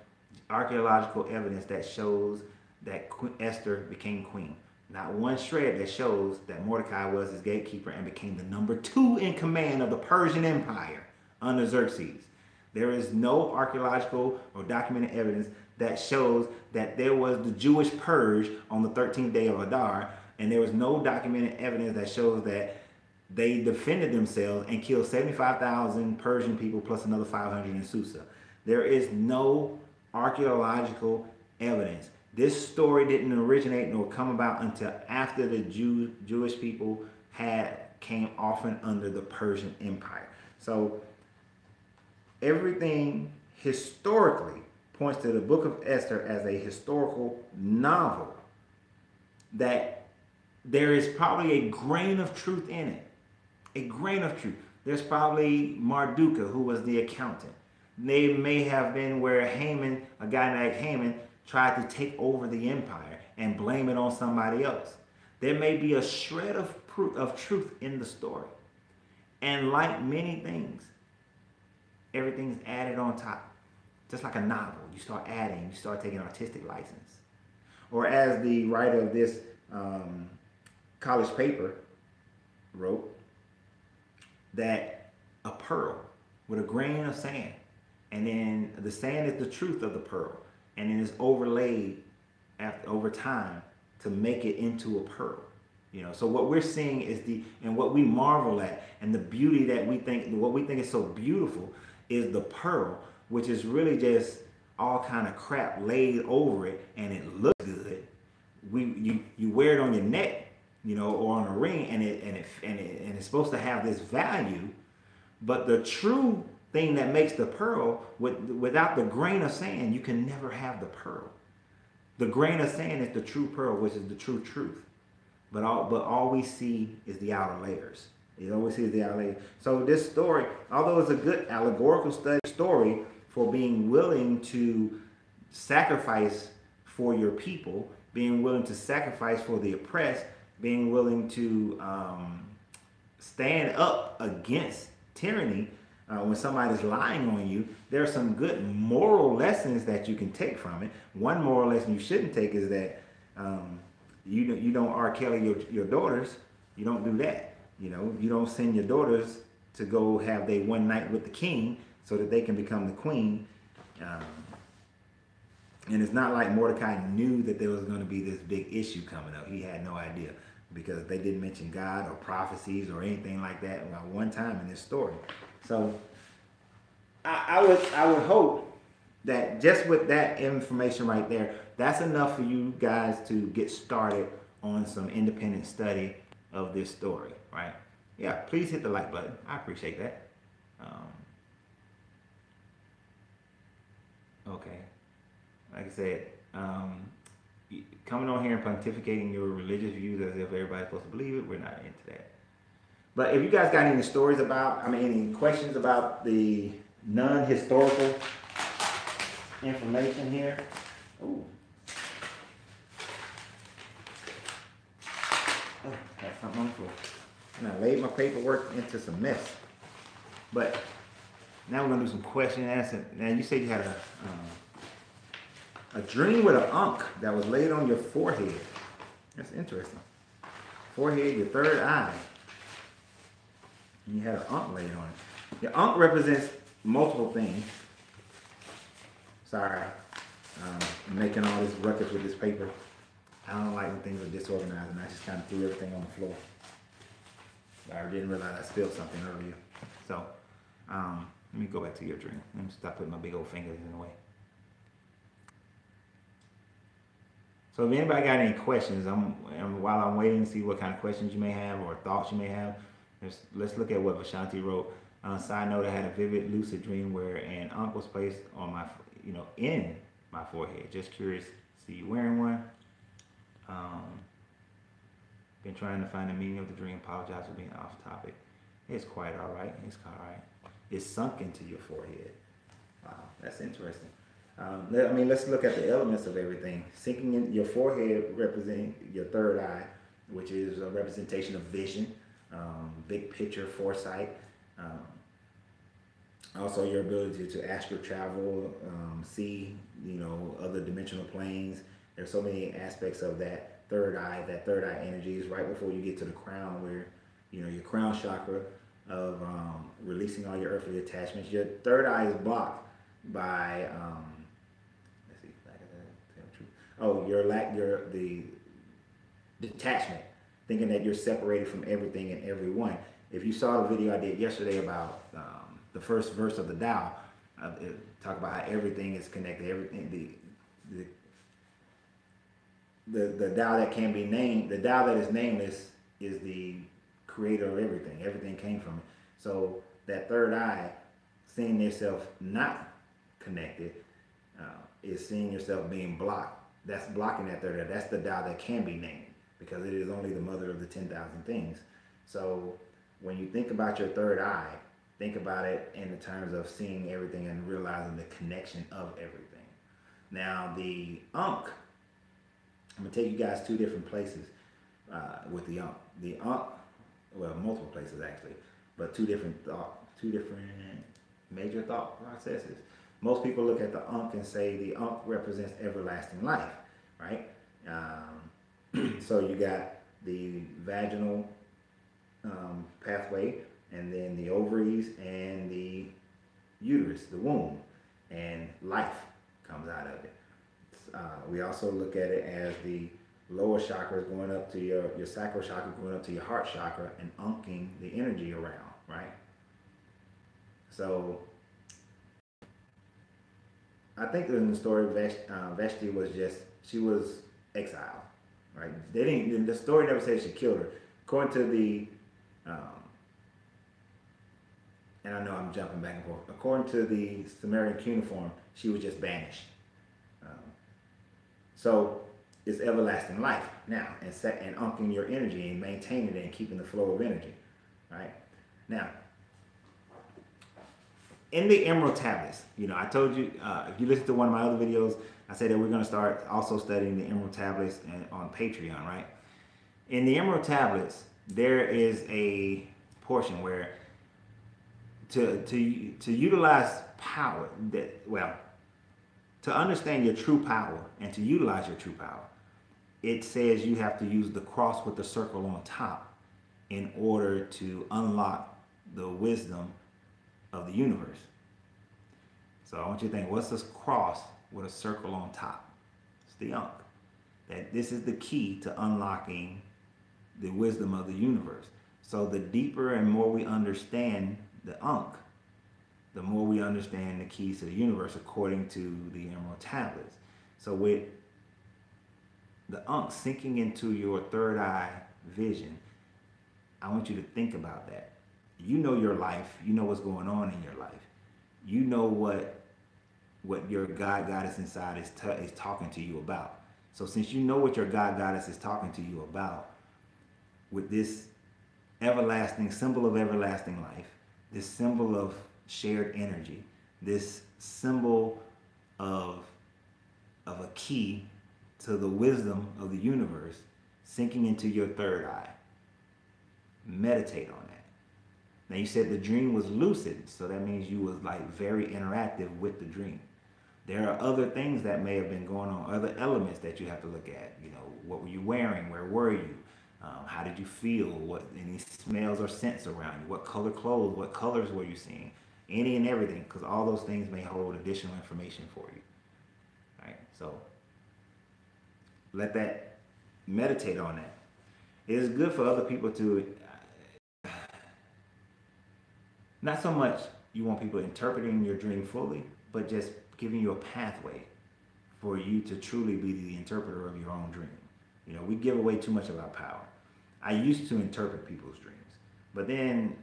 archaeological evidence that shows that Esther became queen. Not one shred that shows that Mordecai was his gatekeeper and became the number 2 in command of the Persian Empire under Xerxes. There is no archaeological or documented evidence that shows that there was the Jewish purge on the 13th day of Adar, and there was no documented evidence that shows that they defended themselves and killed 75,000 Persian people plus another 500 in Susa. There is no archaeological evidence. This story didn't originate nor come about until after the Jewish people came often under the Persian Empire. So everything historically points to the book of Esther as a historical novel that there is probably a grain of truth in it. A grain of truth. There's probably Marduka, who was the accountant. They may have been where Haman, a guy named Haman, tried to take over the empire and blame it on somebody else. There may be a shred of truth in the story. And like many things, everything's added on top. Just like a novel, you start adding, you start taking artistic license. Or as the writer of this college paper wrote, that a pearl with a grain of sand, and then the sand is the truth of the pearl, and then it's overlaid over time to make it into a pearl. You know, so what we're seeing is and what we marvel at, and the beauty that what we think is so beautiful is the pearl, which is really just all kind of crap laid over it, and it looks good. You wear it on your neck, you know, or on a ring, and it's supposed to have this value, but the true thing that makes the pearl, without the grain of sand, you can never have the pearl. The grain of sand is the true pearl, which is the true truth. But all we see is the outer layers. You always see the outer layers. So this story, although it's a good allegorical story for being willing to sacrifice for your people, being willing to sacrifice for the oppressed, being willing to stand up against tyranny when somebody's lying on you, there are some good moral lessons that you can take from it. One moral lesson you shouldn't take is that you don't R. Kelly your daughters. You don't do that. You know, you don't send your daughters to go have their one night with the king so that they can become the queen. And it's not like Mordecai knew that there was going to be this big issue coming up. He had no idea, because they didn't mention God or prophecies or anything like that one time in this story. So I would hope that just with that information right there, that's enough for you guys to get started on some independent study of this story, right? Yeah, please hit the like button. I appreciate that. Okay. Like I said, coming on here and pontificating your religious views as if everybody's supposed to believe it, we're not into that. But if you guys got any stories any questions about the non-historical information here. Ooh. Oh, got something on the floor. And I laid my paperwork into some mess. But now we're gonna do some question and answer. Now you said you had a dream with an ankh that was laid on your forehead. That's interesting. Forehead, your third eye. And you had an ankh laid on it. Your ankh represents multiple things. Sorry, I'm making all this ruckus with this paper. I don't like when things are disorganized, and I just kind of threw everything on the floor. I didn't realize I spilled something earlier. So, let me go back to your dream. Let me stop putting my big old fingers in the way. So if anybody got any questions, while I'm waiting to see what kind of questions you may have or thoughts you may have, let's look at what Vashanti wrote. Side note: I had a vivid lucid dream where an ankh was placed on my, in my forehead. Just curious, see you wearing one. Been trying to find the meaning of the dream. Apologize for being off topic. It's quite all right. It's all right. It's sunk into your forehead. Wow, that's interesting. Let's look at the elements of everything. Sinking in your forehead representing your third eye, which is a representation of vision, big picture foresight. Also your ability to astral travel, see, other dimensional planes. There's so many aspects of that third eye. That third eye energy is right before you get to the crown, where, your crown chakra of releasing all your earthly attachments. Your third eye is blocked by, let's see, the detachment, thinking that you're separated from everything and everyone. If you saw the video I did yesterday about the first verse of the Tao, talk about how everything is connected. Everything, the Tao that can be named, the Tao that is nameless, is the creator of everything. Everything came from it. So that third eye, seeing yourself not connected, is seeing yourself being blocked. That's blocking that third eye. That's the Tao that can be named, because it is only the mother of the 10,000 things. So when you think about your third eye, think about it in the terms of seeing everything and realizing the connection of everything. Now the Ankh, I'm going to take you guys two different places with the Ankh. The Ankh, well, multiple places actually, but two different major thought processes. Most people look at the Ankh and say the Ankh represents everlasting life, right? So you got the vaginal pathway, and then the ovaries and the uterus, the womb, and life comes out of it. We also look at it as the lower chakras going up to your sacral chakra, going up to your heart chakra, and unking the energy around, right? So I think in the story, Vashti she was exiled, right? The story never says she killed her. According to the, and I know I'm jumping back and forth. According to the Sumerian cuneiform, she was just banished. So it's everlasting life now, and unking your energy and maintaining it and keeping the flow of energy, right? Now, in the Emerald Tablets, I told you, if you listen to one of my other videos, I said that we're going to start also studying the Emerald Tablets on Patreon, right? In the Emerald Tablets, there is a portion where to utilize power, to understand your true power and to utilize your true power, it says you have to use the cross with the circle on top in order to unlock the wisdom of the universe. So I want you to think, what's this cross with a circle on top? It's the Ankh. That this is the key to unlocking the wisdom of the universe. So the deeper and more we understand the Ankh, the more we understand the keys to the universe according to the Emerald Tablets. So with the Ankh sinking into your third eye vision, I want you to think about that. You know your life. You know what's going on in your life. You know what your God Goddess inside is talking to you about. So since you know what your God Goddess is talking to you about, with this everlasting symbol of everlasting life, this symbol of shared energy, this symbol of a key to the wisdom of the universe sinking into your third eye, meditate on that. Now you said the dream was lucid, so that means you was like very interactive with the dream. There are other things that may have been going on, other elements that you have to look at. What were you wearing? Where were you? How did you feel? What any smells or scents around you? What color clothes? What colors were you seeing? Any and everything, because all those things may hold additional information for you. All right, so meditate on that. It is good for other people to, not so much you want people interpreting your dream fully, but just giving you a pathway for you to truly be the interpreter of your own dream. You know, we give away too much of our power. I used to interpret people's dreams, but then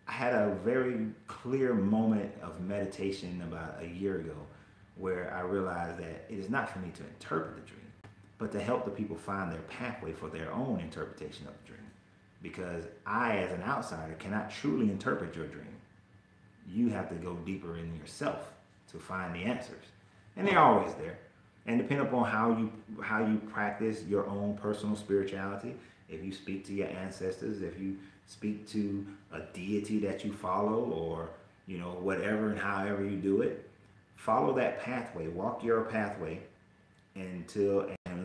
I had a very clear moment of meditation about a year ago where I realized that it is not for me to interpret the dream, but to help the people find their pathway for their own interpretation of the dream. Because I, as an outsider, cannot truly interpret your dream. You have to go deeper in yourself to find the answers. And they're always there. And depending upon how you practice your own personal spirituality, if you speak to your ancestors, if you speak to a deity that you follow, or you know, whatever and however you do it, follow that pathway, walk your pathway and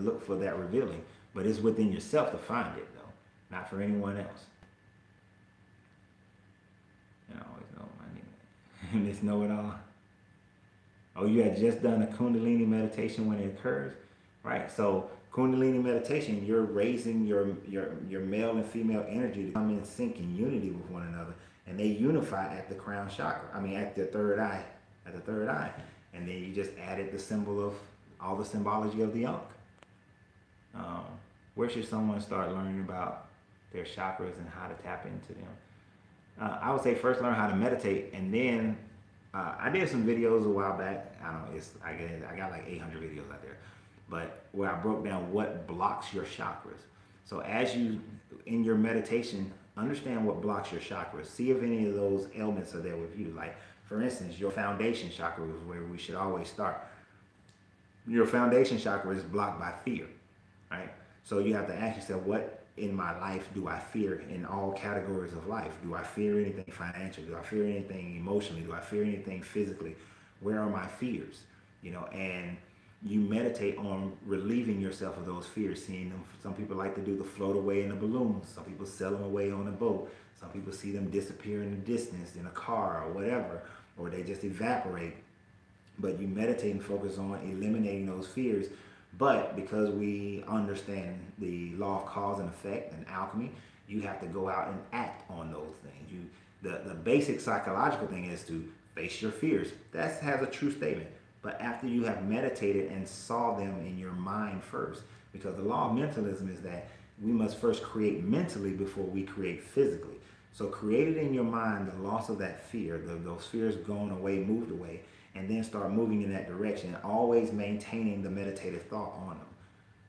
look for that revealing. But it's within yourself to find it, though, not for anyone else. You always know my name. Miss Know It All. Oh, you had just done a Kundalini meditation when it occurs, right? So Kundalini meditation, you're raising your male and female energy to come in sync and unity with one another, and they unify at the crown chakra. I mean, at the third eye, and then you just added the symbol of all the symbology of the Ankh. Where should someone start learning about their chakras and how to tap into them? I would say first learn how to meditate, and then I did some videos a while back. I don't know, I got like 800 videos out there, but where I broke down what blocks your chakras. So as you, in your meditation, understand what blocks your chakras. See if any of those elements are there with you. Like, for instance, your foundation chakra is where we should always start. Your foundation chakra is blocked by fear, right? So you have to ask yourself, what in my life do I fear in all categories of life? Do I fear anything financially? Do I fear anything emotionally? Do I fear anything physically? Where are my fears? You know, and you meditate on relieving yourself of those fears, seeing them. Some people like to do the float away in a balloon. Some people sail them away on a boat. Some people see them disappear in the distance in a car or whatever, or they just evaporate. But you meditate and focus on eliminating those fears. But because we understand the law of cause and effect and alchemy, you have to go out and act on those things. The basic psychological thing is to face your fears. That has a true statement. But after you have meditated and saw them in your mind first, because the law of mentalism is that we must first create mentally before we create physically. So create it in your mind, the loss of that fear, those fears going away, moved away, and then start moving in that direction, always maintaining the meditative thought on them,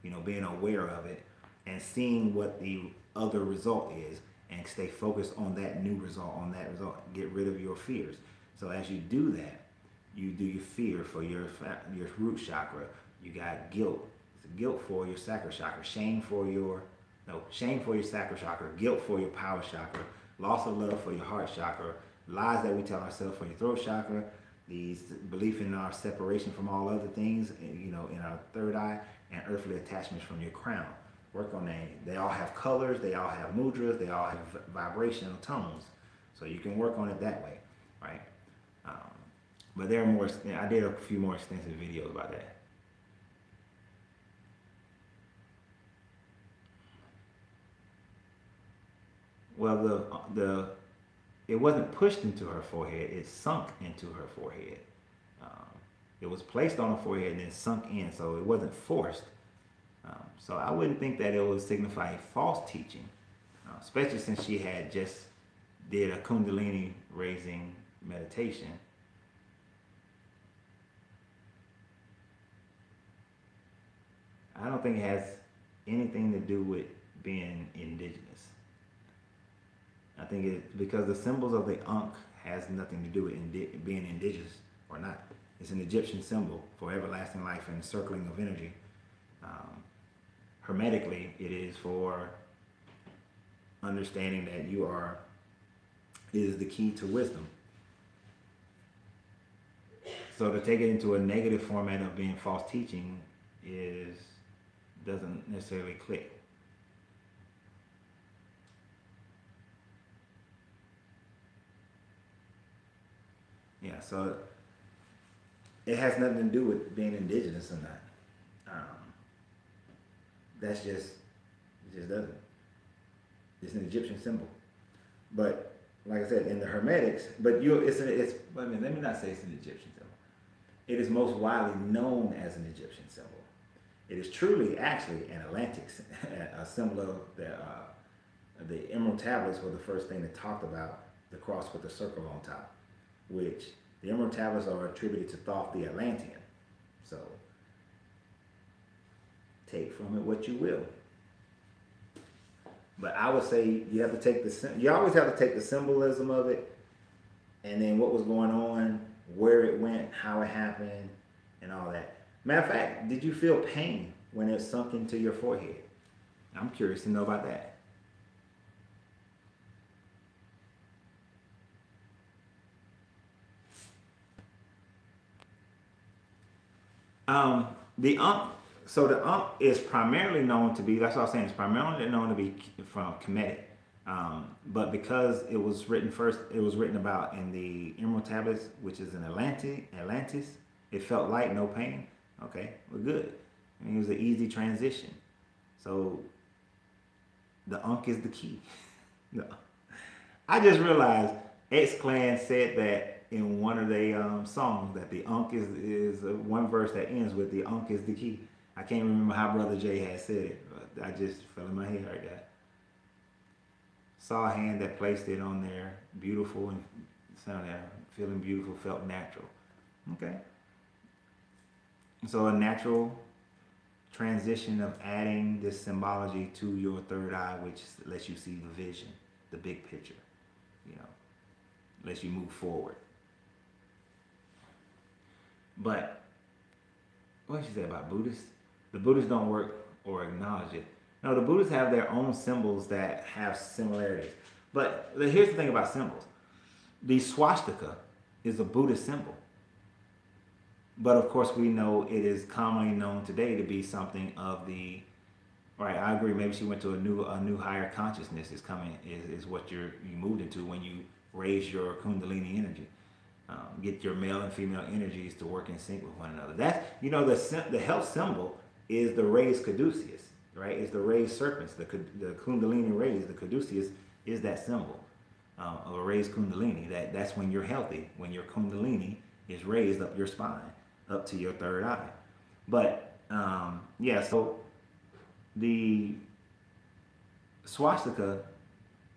you know, being aware of it and seeing what the other result is, and stay focused on that new result, get rid of your fears. So as you do that, you do your fear for your root chakra. You got guilt. It's guilt for your sacral chakra. Shame for your sacral chakra. Guilt for your power chakra. Loss of love for your heart chakra. Lies that we tell ourselves for your throat chakra. These belief in our separation from all other things, you know, in our third eye, and earthly attachments from your crown. Work on that. They all have colors. They all have mudras. They all have vibrational tones. So you can work on it that way, right? But there are more. I did a few more extensive videos about that. Well, it wasn't pushed into her forehead. It sunk into her forehead. It was placed on her forehead and then sunk in, so it wasn't forced. So I wouldn't think that it would signify false teaching, especially since she had just did a Kundalini raising meditation. I don't think it has anything to do with being indigenous. I think it's because the symbols of the Ankh has nothing to do with being indigenous or not. It's an Egyptian symbol for everlasting life and circling of energy. Hermetically, it is for understanding that it is the key to wisdom. So to take it into a negative format of being false teaching doesn't necessarily click. Yeah, so it has nothing to do with being indigenous or not. It just doesn't. It's an Egyptian symbol. But like I said, in the Hermetics, let me not say it's an Egyptian symbol. It is most widely known as an Egyptian symbol. It is truly, actually, an Atlantic, a symbol of the emerald tablets were the first thing that talked about the cross with the circle on top, which the emerald tablets are attributed to Thoth the Atlantean. So, take from it what you will. But I would say you have to take you always have to take the symbolism of it, and then what was going on, where it went, how it happened, and all that. Matter of fact, did you feel pain when it sunk into your forehead? I'm curious to know about that. The so the is primarily known to be, that's what I was saying, it's primarily known to be from Kemetic. But because it was written first, it was written about in the Emerald Tablets, which is in Atlantis, it felt light, no pain. Okay, we're good. I mean, it was an easy transition. So the is the key. No. I just realized X-Clan said that in one of their songs, that the is one verse that ends with the is the key. I can't remember how Brother Jay had said it, but I just fell in my head right there. Saw a hand that placed it on there, beautiful, and sounded feeling beautiful, felt natural. Okay. So a natural transition of adding this symbology to your third eye, which lets you see the vision, the big picture, you know, lets you move forward. But what did you say about Buddhists? The Buddhists don't work or acknowledge it. No, the Buddhists have their own symbols that have similarities. But here's the thing about symbols. The swastika is a Buddhist symbol. But of course, we know it is commonly known today to be something of the, right, I agree, maybe she went to a new higher consciousness is coming, is what you moved into when you raise your Kundalini energy. Get your male and female energies to work in sync with one another. That's, you know, the health symbol is the raised caduceus, right? It's the raised serpents, the Kundalini raised, the caduceus is that symbol of a raised Kundalini. That's when you're healthy, when your Kundalini is raised up your spine, up to your third eye. But yeah, so the swastika,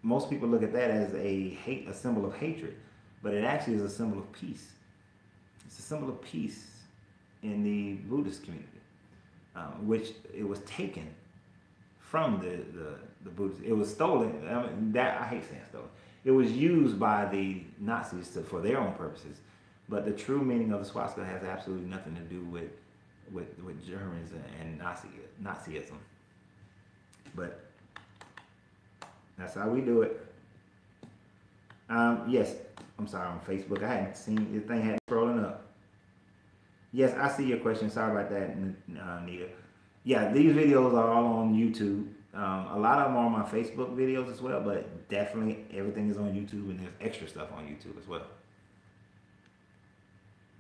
most people look at that as a symbol of hatred, but it actually is a symbol of peace. It's a symbol of peace in the Buddhist community, which it was taken from the Buddhists. It was stolen. I mean, I hate saying stolen. It was used by the Nazis for their own purposes. But the true meaning of the swastika has absolutely nothing to do with Germans and Nazism. But that's how we do it. Yes, I'm sorry, on Facebook. I hadn't seen the thing scrolling up. Yes, I see your question. Sorry about that, Nita. Yeah, these videos are all on YouTube. A lot of them are on my Facebook videos as well, but definitely everything is on YouTube, and there's extra stuff on YouTube as well.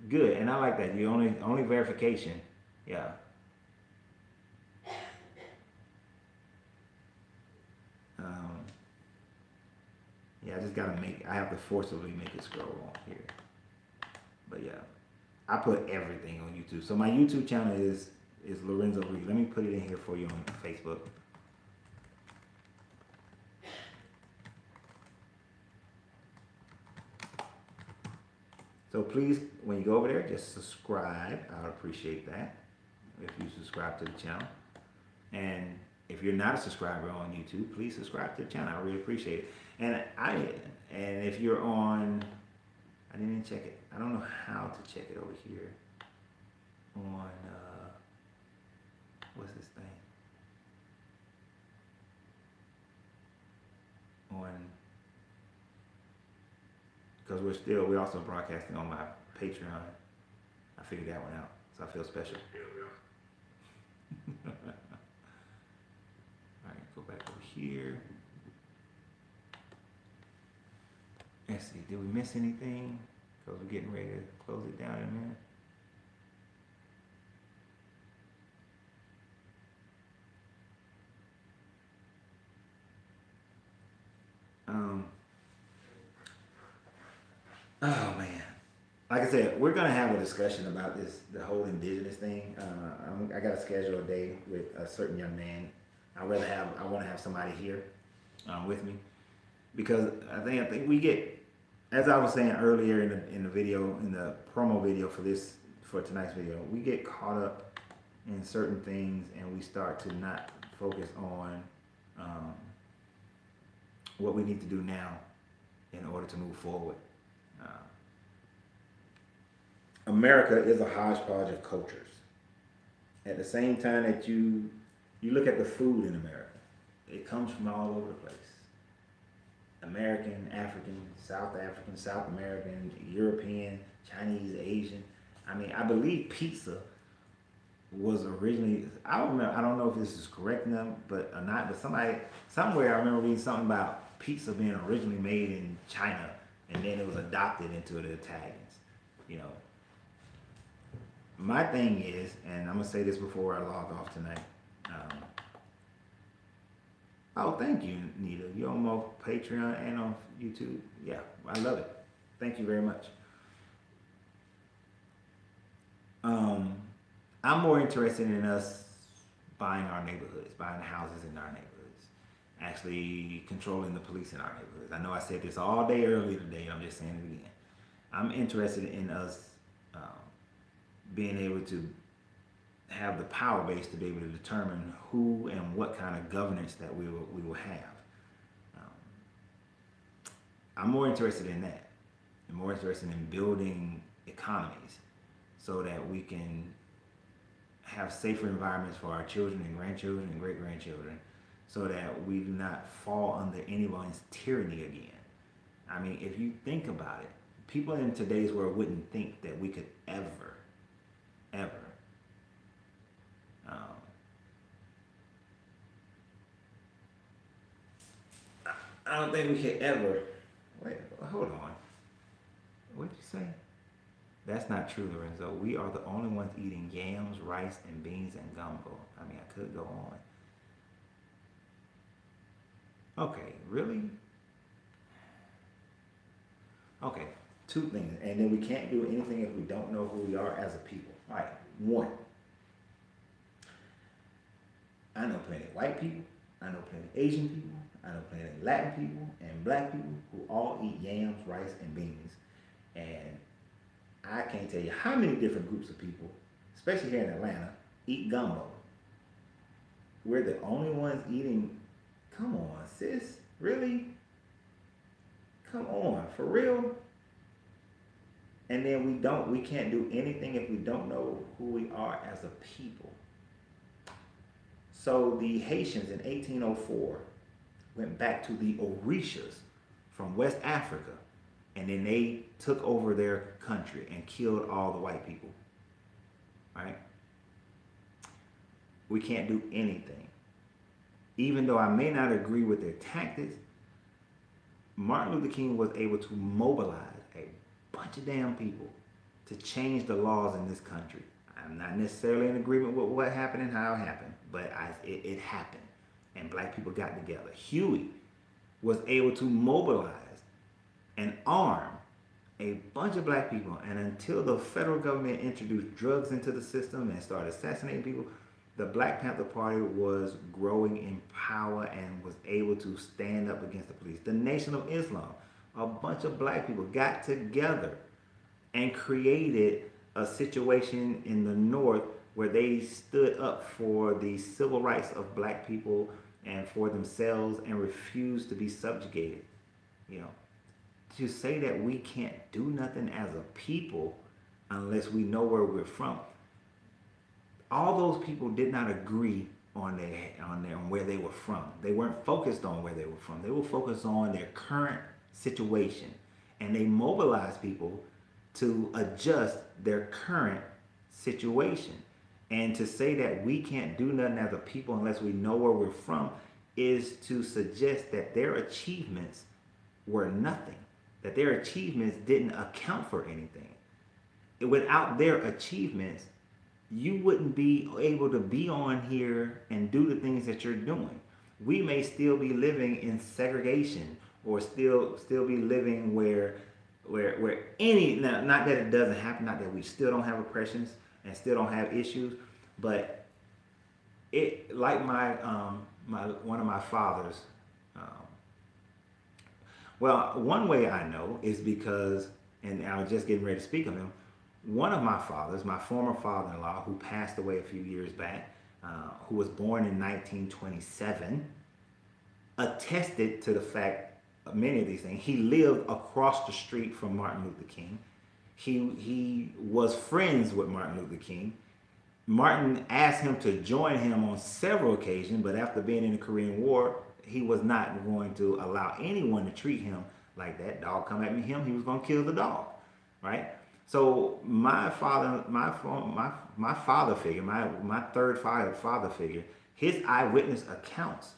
Good, and I like that. You only verification. Yeah. Yeah, I have to forcibly make it scroll on here. But yeah, I put everything on YouTube. So my YouTube channel is Larenzo Reid. Let me put it in here for you on Facebook. So please, when you go over there, just subscribe. I would appreciate that if you subscribe to the channel. And if you're not a subscriber on YouTube, please subscribe to the channel. I really appreciate it. And if you're on, I didn't even check it. I don't know how to check it over here. On what's this thing? Because we're also broadcasting on my Patreon. I figured that one out, so I feel special. All right, go back over here. Let's see, did we miss anything? Because we're getting ready to close it down in a minute. Oh man, like I I said, we're gonna have a discussion about the whole indigenous thing. I got to schedule a day with a certain young man. I want to have somebody here with me, because I think we get, as I was saying earlier in the video, in the promo video for tonight's video, we get caught up in certain things and we start to not focus on what we need to do now in order to move forward. America is a hodgepodge of cultures. At the same time that you look at the food in America, it comes from all over the place. American, African, South American, European, Chinese, Asian. I mean, I believe pizza was originally, I don't know if this is correct enough, but or not, but somewhere I remember reading something about pizza being originally made in China, and then it was adopted into the Italians, you know. My thing is, and I'm gonna say this before I log off tonight. Oh, thank you, Nita. You're on both Patreon and on YouTube. Yeah, I love it. Thank you very much. I'm more interested in us buying our neighborhoods, buying houses in our neighborhoods, actually controlling the police in our neighborhoods. I know I said this all day earlier today. I'm just saying it again. I'm interested in us being able to have the power base to be able to determine who and what kind of governance that we will have. I'm more interested in that. I'm more interested in building economies so that we can have safer environments for our children and grandchildren and great-grandchildren, so that we do not fall under anyone's tyranny again. I mean, if you think about it, people in today's world wouldn't think that we could ever I don't think we could ever, wait, hold on. What'd you say? That's not true, Larenzo. We are the only ones eating yams, rice, and beans and gumbo. I mean, I could go on. Okay, really? Okay, two things. And then we can't do anything if we don't know who we are as a people. All right, one. I know plenty of white people. I know plenty of Asian people. I know plenty of Latin people and black people who all eat yams, rice, and beans. And I can't tell you how many different groups of people, especially here in Atlanta, eat gumbo. We're the only ones eating. Come on, sis. Really? Come on, for real? And then we can't do anything if we don't know who we are as a people. So the Haitians in 1804 went back to the Orishas from West Africa, and then they took over their country and killed all the white people, right? We can't do anything. Even though I may not agree with their tactics, Martin Luther King was able to mobilize a bunch of damn people to change the laws in this country. I'm not necessarily in agreement with what happened and how it happened, but it happened, and black people got together. Huey was able to mobilize and arm a bunch of black people, and until the federal government introduced drugs into the system and started assassinating people, the Black Panther Party was growing in power and was able to stand up against the police. The Nation of Islam, a bunch of black people got together and created a situation in the North where they stood up for the civil rights of black people and for themselves and refused to be subjugated. You know, to say that we can't do nothing as a people unless we know where we're from. All those people did not agree on where they were from. They weren't focused on where they were from. They were focused on their current situation, and they mobilized people to adjust their current situation. And to say that we can't do nothing as a people unless we know where we're from is to suggest that their achievements were nothing, that their achievements didn't account for anything. Without their achievements, you wouldn't be able to be on here and do the things that you're doing. We may still be living in segregation, or still be living where where any, now, not that it doesn't happen, not that we still don't have oppressions and still don't have issues, but it, like one of my fathers, well, one way I know is because, and I was just getting ready to speak of him, one of my fathers, my former father-in-law, who passed away a few years back, who was born in 1927, attested to the fact of many of these things. He lived across the street from Martin Luther King. He was friends with Martin Luther King. Martin asked him to join him on several occasions, but after being in the Korean War, he was not going to allow anyone to treat him like that. Dog come at me, he was going to kill the dog, right? So my father figure, my third father figure, his eyewitness accounts,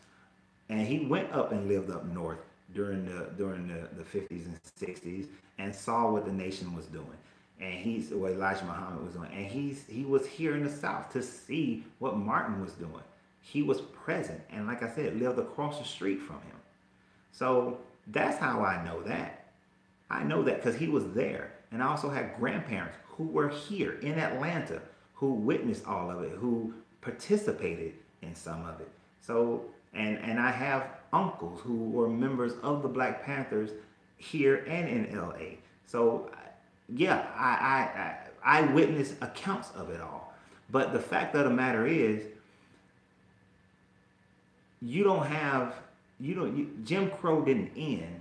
and he went up and lived up north during the 50s and 60s and saw what the nation was doing. And what Elijah Muhammad was doing. And he was here in the South to see what Martin was doing. He was present, and like I said, lived across the street from him. So that's how I know that. I know that because he was there. And I also had grandparents who were here in Atlanta who witnessed all of it, who participated in some of it. So, and I have uncles who were members of the Black Panthers here and in LA. So yeah, I witnessed accounts of it all. But the fact of the matter is, Jim Crow didn't end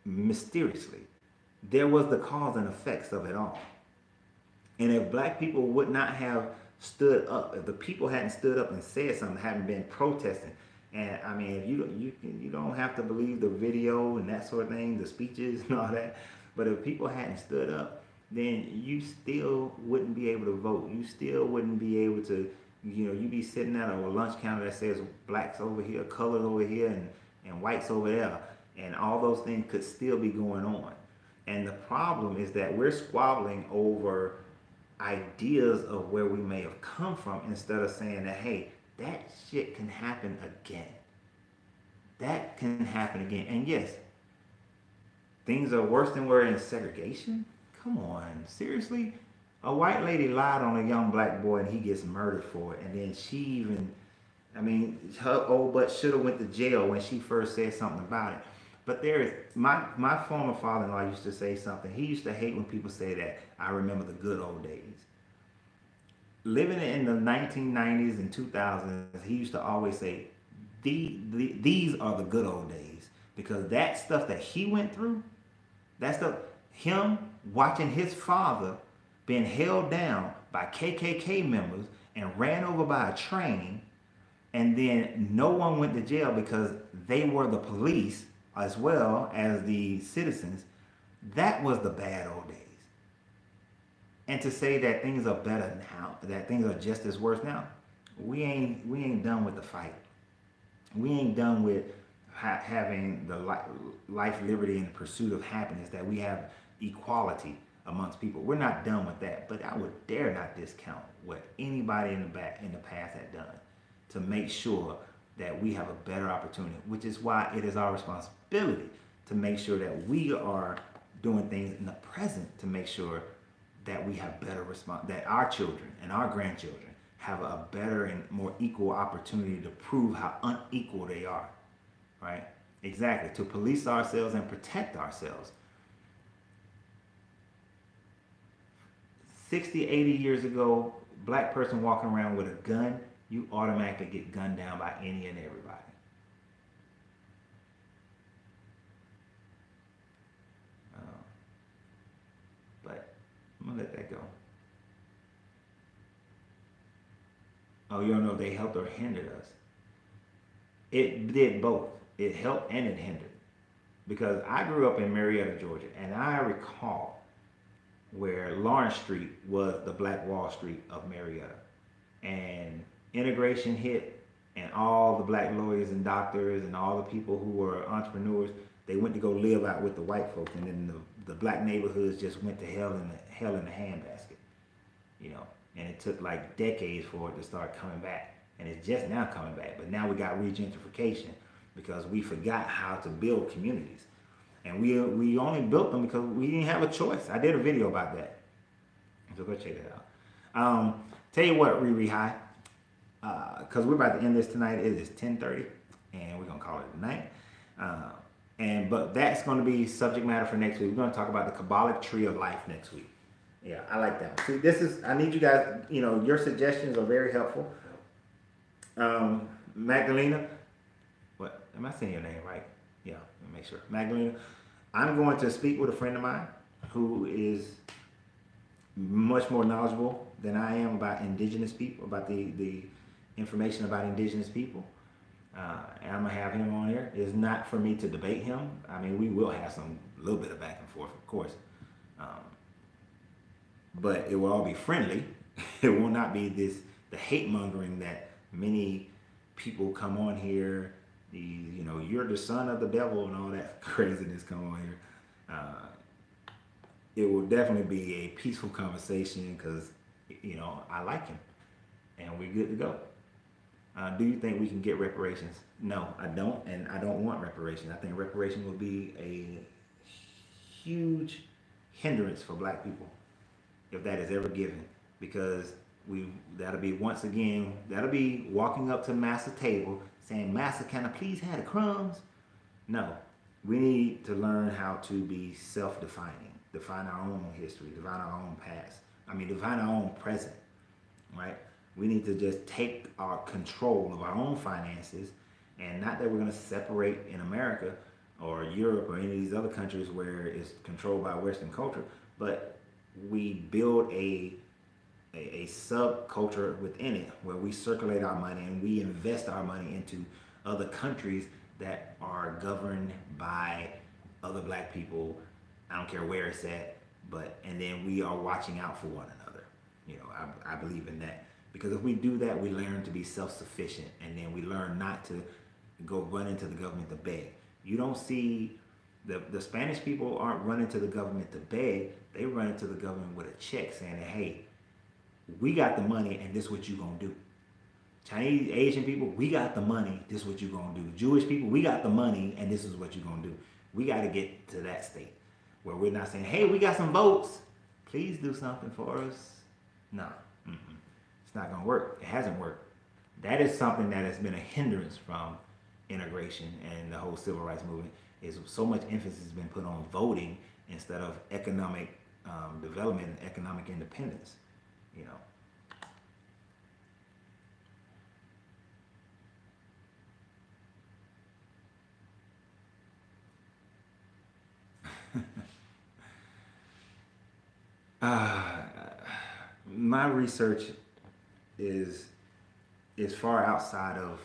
mysteriously. There was the cause and effects of it all. And if black people would not have stood up, if the people hadn't stood up and said something, hadn't been protesting, and I mean, if you don't have to believe the video and that sort of thing, the speeches and all that, but if people hadn't stood up, then you still wouldn't be able to vote. You still wouldn't be able to, you'd be sitting at a lunch counter that says blacks over here, colors over here, and whites over there, and all those things could still be going on. And the problem is that we're squabbling over ideas of where we may have come from instead of saying that, hey, that shit can happen again. That can happen again. And yes, things are worse than we're in segregation? Come on, seriously? A white lady lied on a young black boy and he gets murdered for it. And then she even, her old butt should have went to jail when she first said something about it. But there is, my former father-in-law used to say something. He used to hate when people say that, I remember the good old days. Living in the 1990s and 2000s, he used to always say, these are the good old days. Because that stuff that he went through, that stuff, him watching his father being held down by KKK members and ran over by a train, and then no one went to jail because they were the police as well as the citizens, that was the bad old days. And to say that things are better now, that things are just as worse now, we ain't done with the fight. We ain't done with having the life, liberty, and the pursuit of happiness, that we have equality amongst people. We're not done with that, but I would dare not discount what anybody in the past had done to make sure that we have a better opportunity, which is why it is our responsibility to make sure that we are doing things in the present to make sure that we have better that our children and our grandchildren have a better and more equal opportunity to prove how unequal they are, right? Exactly, to police ourselves and protect ourselves. 60, 80 years ago, black person walking around with a gun, you automatically get gunned down by any and everybody. But I'm gonna let that go. Oh, you don't know if they helped or hindered us. It did both. It helped and it hindered. Because I grew up in Marietta, Georgia, and I recall where Lawrence Street was the Black Wall Street of Marietta. And integration hit, and all the black lawyers and doctors and all the people who were entrepreneurs, they went to go live out with the white folks, and then the black neighborhoods just went to hell in the handbasket, and it took like decades for it to start coming back, and it's just now coming back. But now we got regentrification because we forgot how to build communities. And we only built them because we didn't have a choice. I did a video about that. So go check it out. Tell you what, Riri, hi. Because we're about to end this tonight. It is 10:30, and we're going to call it a night. But that's going to be subject matter for next week. We're going to talk about the Kabbalic Tree of Life next week. Yeah, I like that one. See, I need you guys, your suggestions are very helpful. Magdalena, what, am I saying your name right? Yeah, let me make sure. Magdalena, I'm going to speak with a friend of mine who is much more knowledgeable than I am about indigenous people, about the information about indigenous people. And I'm going to have him on here. It's not for me to debate him. I mean, we will have a little bit of back and forth, of course. But it will all be friendly. It will not be the hate mongering that many people come on here. You're the son of the devil and all that craziness come on here. It will definitely be a peaceful conversation because, I like him and we're good to go. Do you think we can get reparations? No, I don't, and I don't want reparations. I think reparations will be a huge hindrance for black people if that is ever given, because that'll be walking up to Master's table saying, Master, can I please have the crumbs? No, we need to learn how to be self-defining, define our own history, define our own past. Define our own present, right? We need to just take our control of our own finances, and not that we're going to separate in America or Europe or any of these other countries where it's controlled by Western culture, but we build a subculture within it where we circulate our money and we invest our money into other countries that are governed by other black people. I don't care where it's at, and then we are watching out for one another. I believe in that. Because if we do that, we learn to be self-sufficient, and then we learn not to go run into the government to beg. You don't see the Spanish people aren't running to the government to beg. They run into the government with a check saying, hey, we got the money and this is what you gonna do. Chinese, Asian people, we got the money, this is what you gonna do. Jewish people, we got the money and this is what you gonna do. We gotta get to that state where we're not saying, hey, we got some votes, please do something for us. No. It's not going to work. It hasn't worked. That is something that has been a hindrance from integration and the whole civil rights movement. Is so much emphasis has been put on voting instead of economic development and economic independence. My research is far outside of.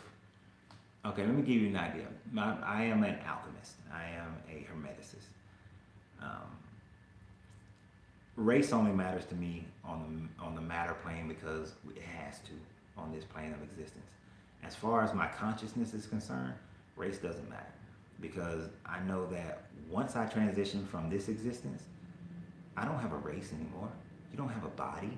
Okay, let me give you an idea. I am an alchemist. I am a hermeticist. Race only matters to me on the matter plane because it has to on this plane of existence. As far as my consciousness is concerned, race doesn't matter because I know that once I transition from this existence, I don't have a race anymore. You don't have a body.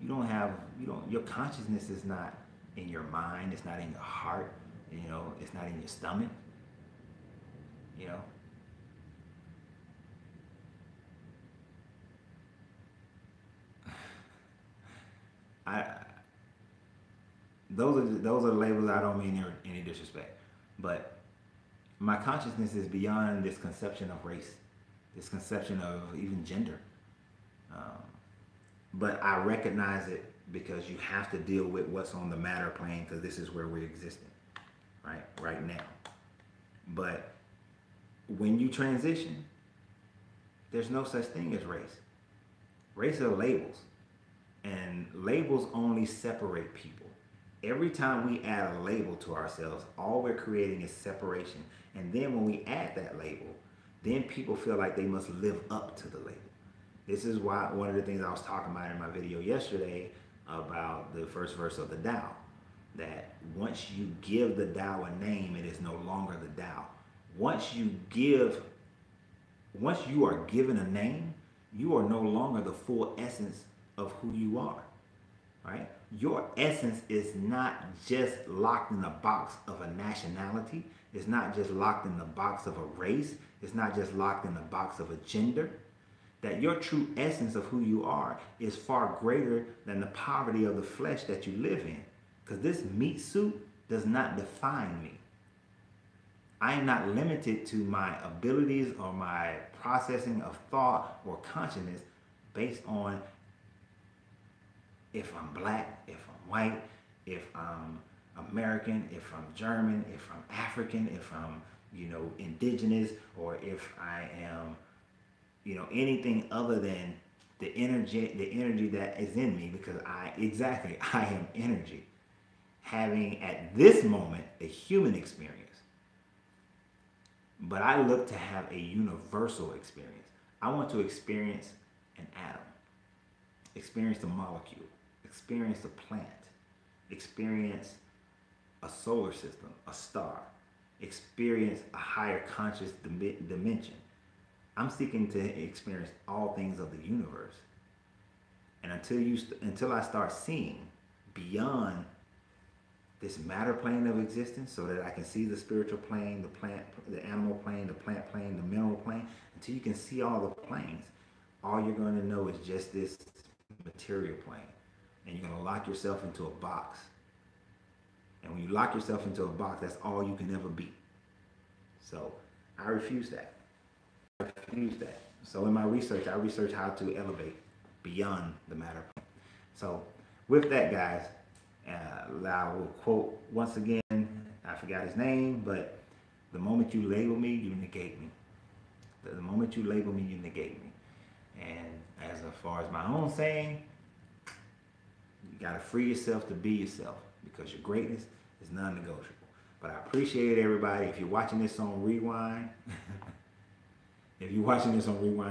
Your consciousness is not in your mind. It's not in your heart. It's not in your stomach. Those are labels. I don't mean any disrespect, but my consciousness is beyond this conception of race, this conception of even gender. But I recognize it because you have to deal with what's on the matter plane because this is where we're existing, right now. But when you transition, there's no such thing as race. Race are labels, and labels only separate people. Every time we add a label to ourselves, all we're creating is separation. And then when we add that label, then people feel like they must live up to the label. This is why one of the things I was talking about in my video yesterday about the first verse of the Tao, that once you give the Tao a name, it is no longer the Tao. Once you are given a name, you are no longer the full essence of who you are, right? Your essence is not just locked in the box of a nationality. It's not just locked in the box of a race. It's not just locked in the box of a gender. That your true essence of who you are is far greater than the poverty of the flesh that you live in. Because this meat suit does not define me. I am not limited to my abilities or my processing of thought or consciousness based on if I'm black, if I'm white, if I'm American, if I'm German, if I'm African, if I'm, indigenous, or if I am, anything other than the energy that is in me, because I am energy. Having at this moment a human experience. But I look to have a universal experience. I want to experience an atom, experience a molecule, experience a plant, experience a solar system, a star, experience a higher conscious dimension. I'm seeking to experience all things of the universe. And until I start seeing beyond this matter plane of existence, so that I can see the spiritual plane, the plant, the animal plane, the plant plane, the mineral plane, until you can see all the planes, all you're going to know is just this material plane. And you're going to lock yourself into a box. And when you lock yourself into a box, that's all you can ever be. So I refuse that. So in my research, I research how to elevate beyond the matter plane. So with that, guys, I will quote once again, I forgot his name, but the moment you label me, you negate me. The moment you label me, you negate me. And as far as my own saying, you got to free yourself to be yourself, because your greatness is non-negotiable. But I appreciate everybody. If you're watching this on Rewind,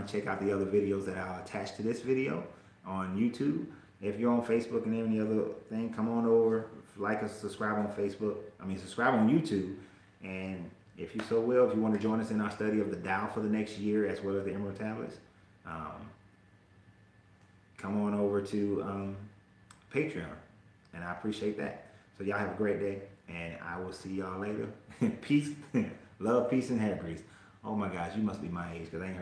check out the other videos that I'll attach to this video on YouTube. If you're on Facebook and any other thing, come on over, like us, subscribe on Facebook. Subscribe on YouTube. And if you so will, if you want to join us in our study of the Tao for the next year, as well as the Emerald Tablets, come on over to Patreon. And I appreciate that. So y'all have a great day, and I will see y'all later. Peace, love, peace, and hair grease. Oh my gosh, you must be my age, because I ain't heard